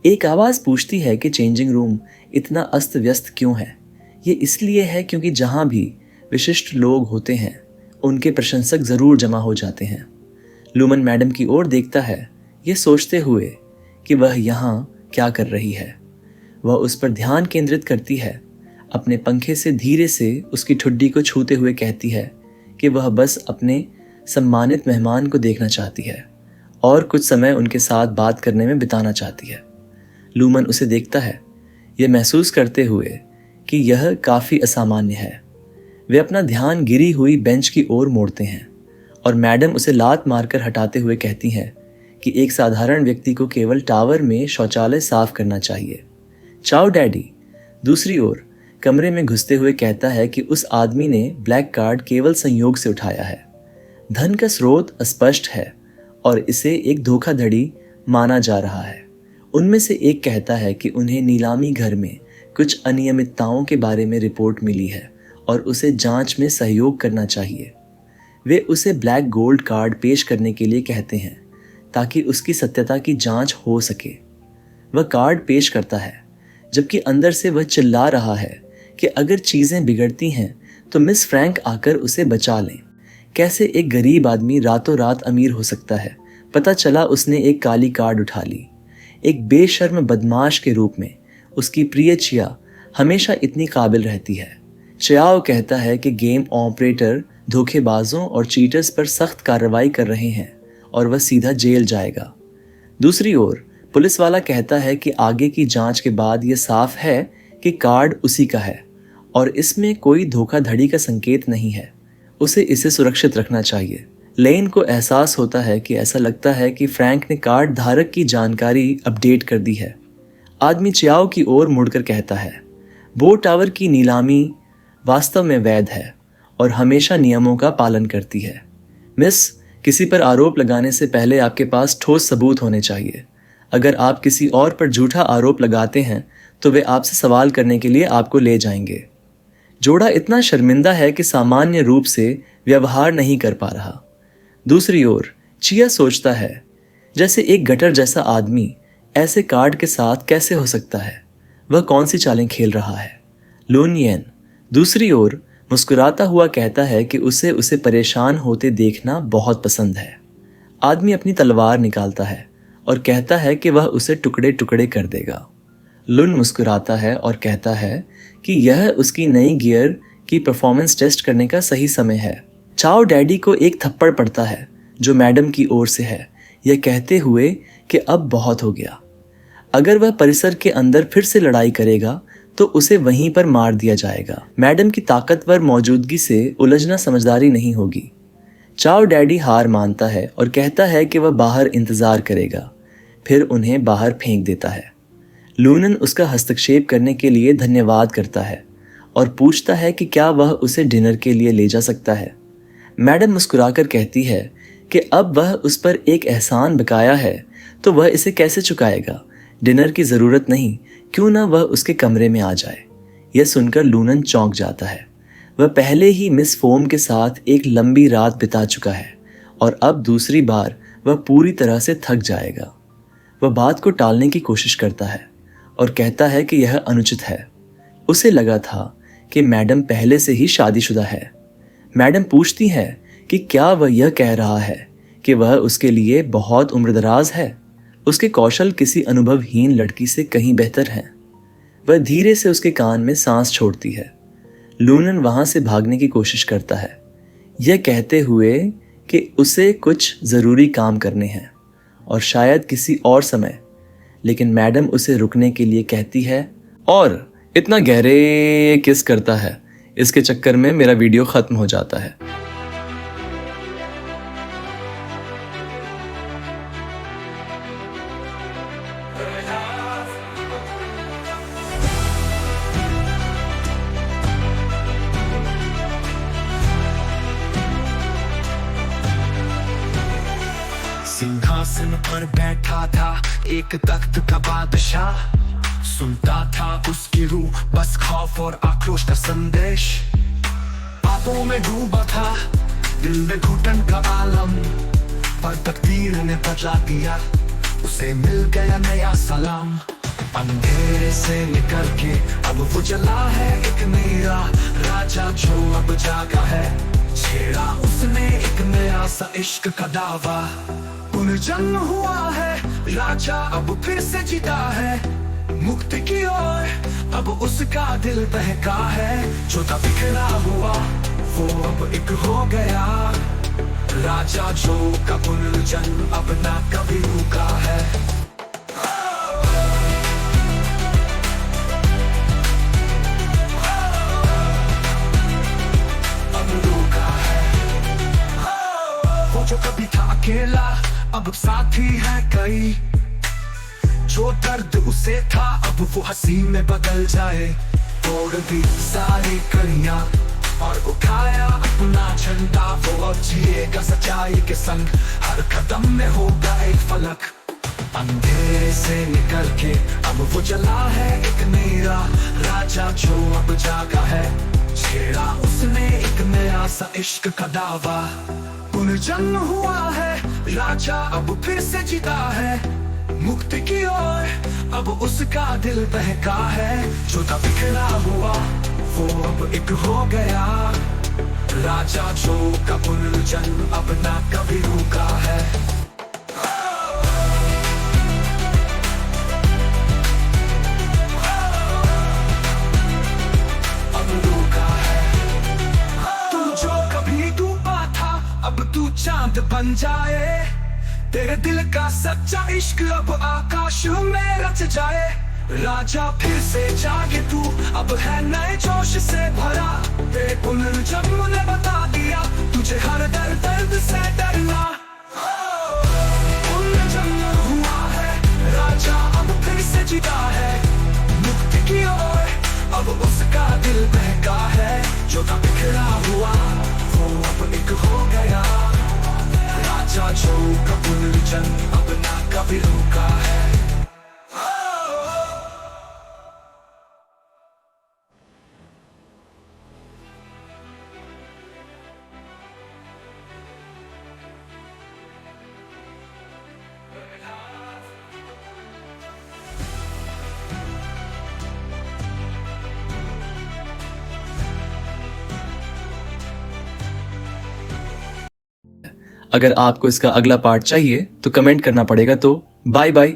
एक आवाज़ पूछती है कि चेंजिंग रूम इतना अस्त व्यस्त क्यों है। ये इसलिए है क्योंकि जहाँ भी विशिष्ट लोग होते हैं, उनके प्रशंसक ज़रूर जमा हो जाते हैं। लूमन मैडम की ओर देखता है, ये सोचते हुए कि वह यहाँ क्या कर रही है। वह उस पर ध्यान केंद्रित करती है, अपने पंखे से धीरे से उसकी ठुड्डी को छूते हुए कहती है कि वह बस अपने सम्मानित मेहमान को देखना चाहती है और कुछ समय उनके साथ बात करने में बिताना चाहती है। लूमन उसे देखता है, यह महसूस करते हुए कि यह काफ़ी असामान्य है। वे अपना ध्यान गिरी हुई बेंच की ओर मोड़ते हैं और मैडम उसे लात मारकर हटाते हुए कहती हैं कि एक साधारण व्यक्ति को केवल टावर में शौचालय साफ करना चाहिए। चाओ डैडी दूसरी ओर कमरे में घुसते हुए कहता है कि उस आदमी ने ब्लैक कार्ड केवल संयोग से उठाया है। धन का स्रोत अस्पष्ट है और इसे एक धोखाधड़ी माना जा रहा है। उनमें से एक कहता है कि उन्हें नीलामी घर में कुछ अनियमितताओं के बारे में रिपोर्ट मिली है और उसे जांच में सहयोग करना चाहिए। वे उसे ब्लैक गोल्ड कार्ड पेश करने के लिए कहते हैं ताकि उसकी सत्यता की जांच हो सके। वह कार्ड पेश करता है, जबकि अंदर से वह चिल्ला रहा है कि अगर चीज़ें बिगड़ती हैं तो मिस फ्रैंक आकर उसे बचा लें। कैसे एक गरीब आदमी रातों रात अमीर हो सकता है? पता चला उसने एक काली कार्ड उठा ली। एक बेशर्म बदमाश के रूप में उसकी प्रिय चिया हमेशा इतनी काबिल रहती है। चियाओ कहता है कि गेम ऑपरेटर धोखेबाजों और चीटर्स पर सख्त कार्रवाई कर रहे हैं और वह सीधा जेल जाएगा। दूसरी ओर पुलिस वाला कहता है कि आगे की जांच के बाद यह साफ है कि कार्ड उसी का है और इसमें कोई धोखाधड़ी का संकेत नहीं है। उसे इसे सुरक्षित रखना चाहिए। लेन को एहसास होता है कि ऐसा लगता है कि फ्रैंक ने कार्ड धारक की जानकारी अपडेट कर दी है। आदमी चियाओ की ओर मुड़कर कहता है, बो टावर की नीलामी वास्तव में वैध है और हमेशा नियमों का पालन करती है। मिस, किसी पर आरोप लगाने से पहले आपके पास ठोस सबूत होने चाहिए। अगर आप किसी और पर झूठा आरोप लगाते हैं तो वे आपसे सवाल करने के लिए आपको ले जाएंगे। जोड़ा इतना शर्मिंदा है कि सामान्य रूप से व्यवहार नहीं कर पा रहा। दूसरी ओर चिया सोचता है, जैसे एक गटर जैसा आदमी ऐसे कार्ड के साथ कैसे हो सकता है? वह कौन सी चालें खेल रहा है? लुन येन दूसरी ओर मुस्कुराता हुआ कहता है कि उसे परेशान होते देखना बहुत पसंद है। आदमी अपनी तलवार निकालता है और कहता है कि वह उसे टुकड़े टुकड़े कर देगा। लुन मुस्कुराता है और कहता है कि यह उसकी नई गियर की परफॉर्मेंस टेस्ट करने का सही समय है। चाओ डैडी को एक थप्पड़ पड़ता है जो मैडम की ओर से है, यह कहते हुए कि अब बहुत हो गया। अगर वह परिसर के अंदर फिर से लड़ाई करेगा तो उसे वहीं पर मार दिया जाएगा। मैडम की ताकतवर मौजूदगी से उलझना समझदारी नहीं होगी। चाओ डैडी हार मानता है और कहता है कि वह बाहर इंतजार करेगा, फिर उन्हें बाहर फेंक देता है। लूनन उसका हस्तक्षेप करने के लिए धन्यवाद करता है और पूछता है कि क्या वह उसे डिनर के लिए ले जा सकता है। मैडम मुस्कुराकर कहती है कि अब वह उस पर एक एहसान बकाया है तो वह इसे कैसे चुकाएगा। डिनर की ज़रूरत नहीं, क्यों ना वह उसके कमरे में आ जाए। यह सुनकर लूनन चौंक जाता है। वह पहले ही मिस फोम के साथ एक लंबी रात बिता चुका है और अब दूसरी बार वह पूरी तरह से थक जाएगा। वह बात को टालने की कोशिश करता है और कहता है कि यह अनुचित है। उसे लगा था कि मैडम पहले से ही शादीशुदा है। मैडम पूछती है कि क्या वह यह कह रहा है कि वह उसके लिए बहुत उम्रदराज है। उसके कौशल किसी अनुभवहीन लड़की से कहीं बेहतर हैं। वह धीरे से उसके कान में सांस छोड़ती है। लूनन वहां से भागने की कोशिश करता है, यह कहते हुए कि उसे कुछ ज़रूरी काम करने हैं और शायद किसी और समय, लेकिन मैडम उसे रुकने के लिए कहती है और इतना गहरे किस करता है, इसके चक्कर में मेरा वीडियो ख़त्म हो जाता है। सिंहासन पर बैठा था एक तख्त का बादशाह, सुनता था उसकी रूह बस खौफ और आक्रोश का संदेश। बातों में डूबा था, दिल में घुटन का आलम, पर तकदीर ने बदला दिया, उसे मिल गया नया सलाम। अंधेरे से निकल के अब वो जला है एक नया राजा जो अब जागा है। छेड़ा उसने एक नया सा इश्क का दावा, पुनर्जन्म हुआ है, राजा अब फिर से जीता है। मुक्ति की ओर अब उसका दिल बहका है, जो था बिखरा हुआ वो अब एक हो गया। राजा जो का पुनर्जन्म अब ना कभी रुका है। अब रुका है। वो जो कभी था अकेला अब साथी है कई, जो दर्द उसे था अब वो हंसी में बदल जाए। तोड़ दी सारी कड़ियां और उठाया अपना झंडा, वो अब जिएगा सच्चाई के संग, हर कदम में होगा एक फलक। अंधेरे से निकल के अब वो जला है एक नया राजा जो अब जागा है। छेड़ा उसने एक नया सा इश्क का दावा, पुनर्जन्म हुआ है, राजा अब फिर से जीता है। मुक्ति की ओर अब उसका दिल बहका है, जो था बिखरा हुआ वो अब एक हो गया। राजा जो का पुनर्जन्म अब ना कभी रुका है। अब रुका है। तू जो कभी डूबा था अब तू चांद बन जाए, तेरे दिल का सच्चा इश्क अब आकाश में रच जाए। राजा फिर से जागे तू अब है नए जोश से भरा, तेरे पुनर्जन्म ने बता दिया तुझे हर दर्द से डरना। पुनर्जन्म हुआ है, राजा अब फिर से जीता है। मुक्ति की ओर अब उसका दिल बहका है, जो था बिखरा हुआ वो अब एक हो गया। राजा जो का पुनर्जन्म अब ना कभी रुका है। अगर आपको इसका अगला पार्ट चाहिए तो कमेंट करना पड़ेगा। तो बाय बाय।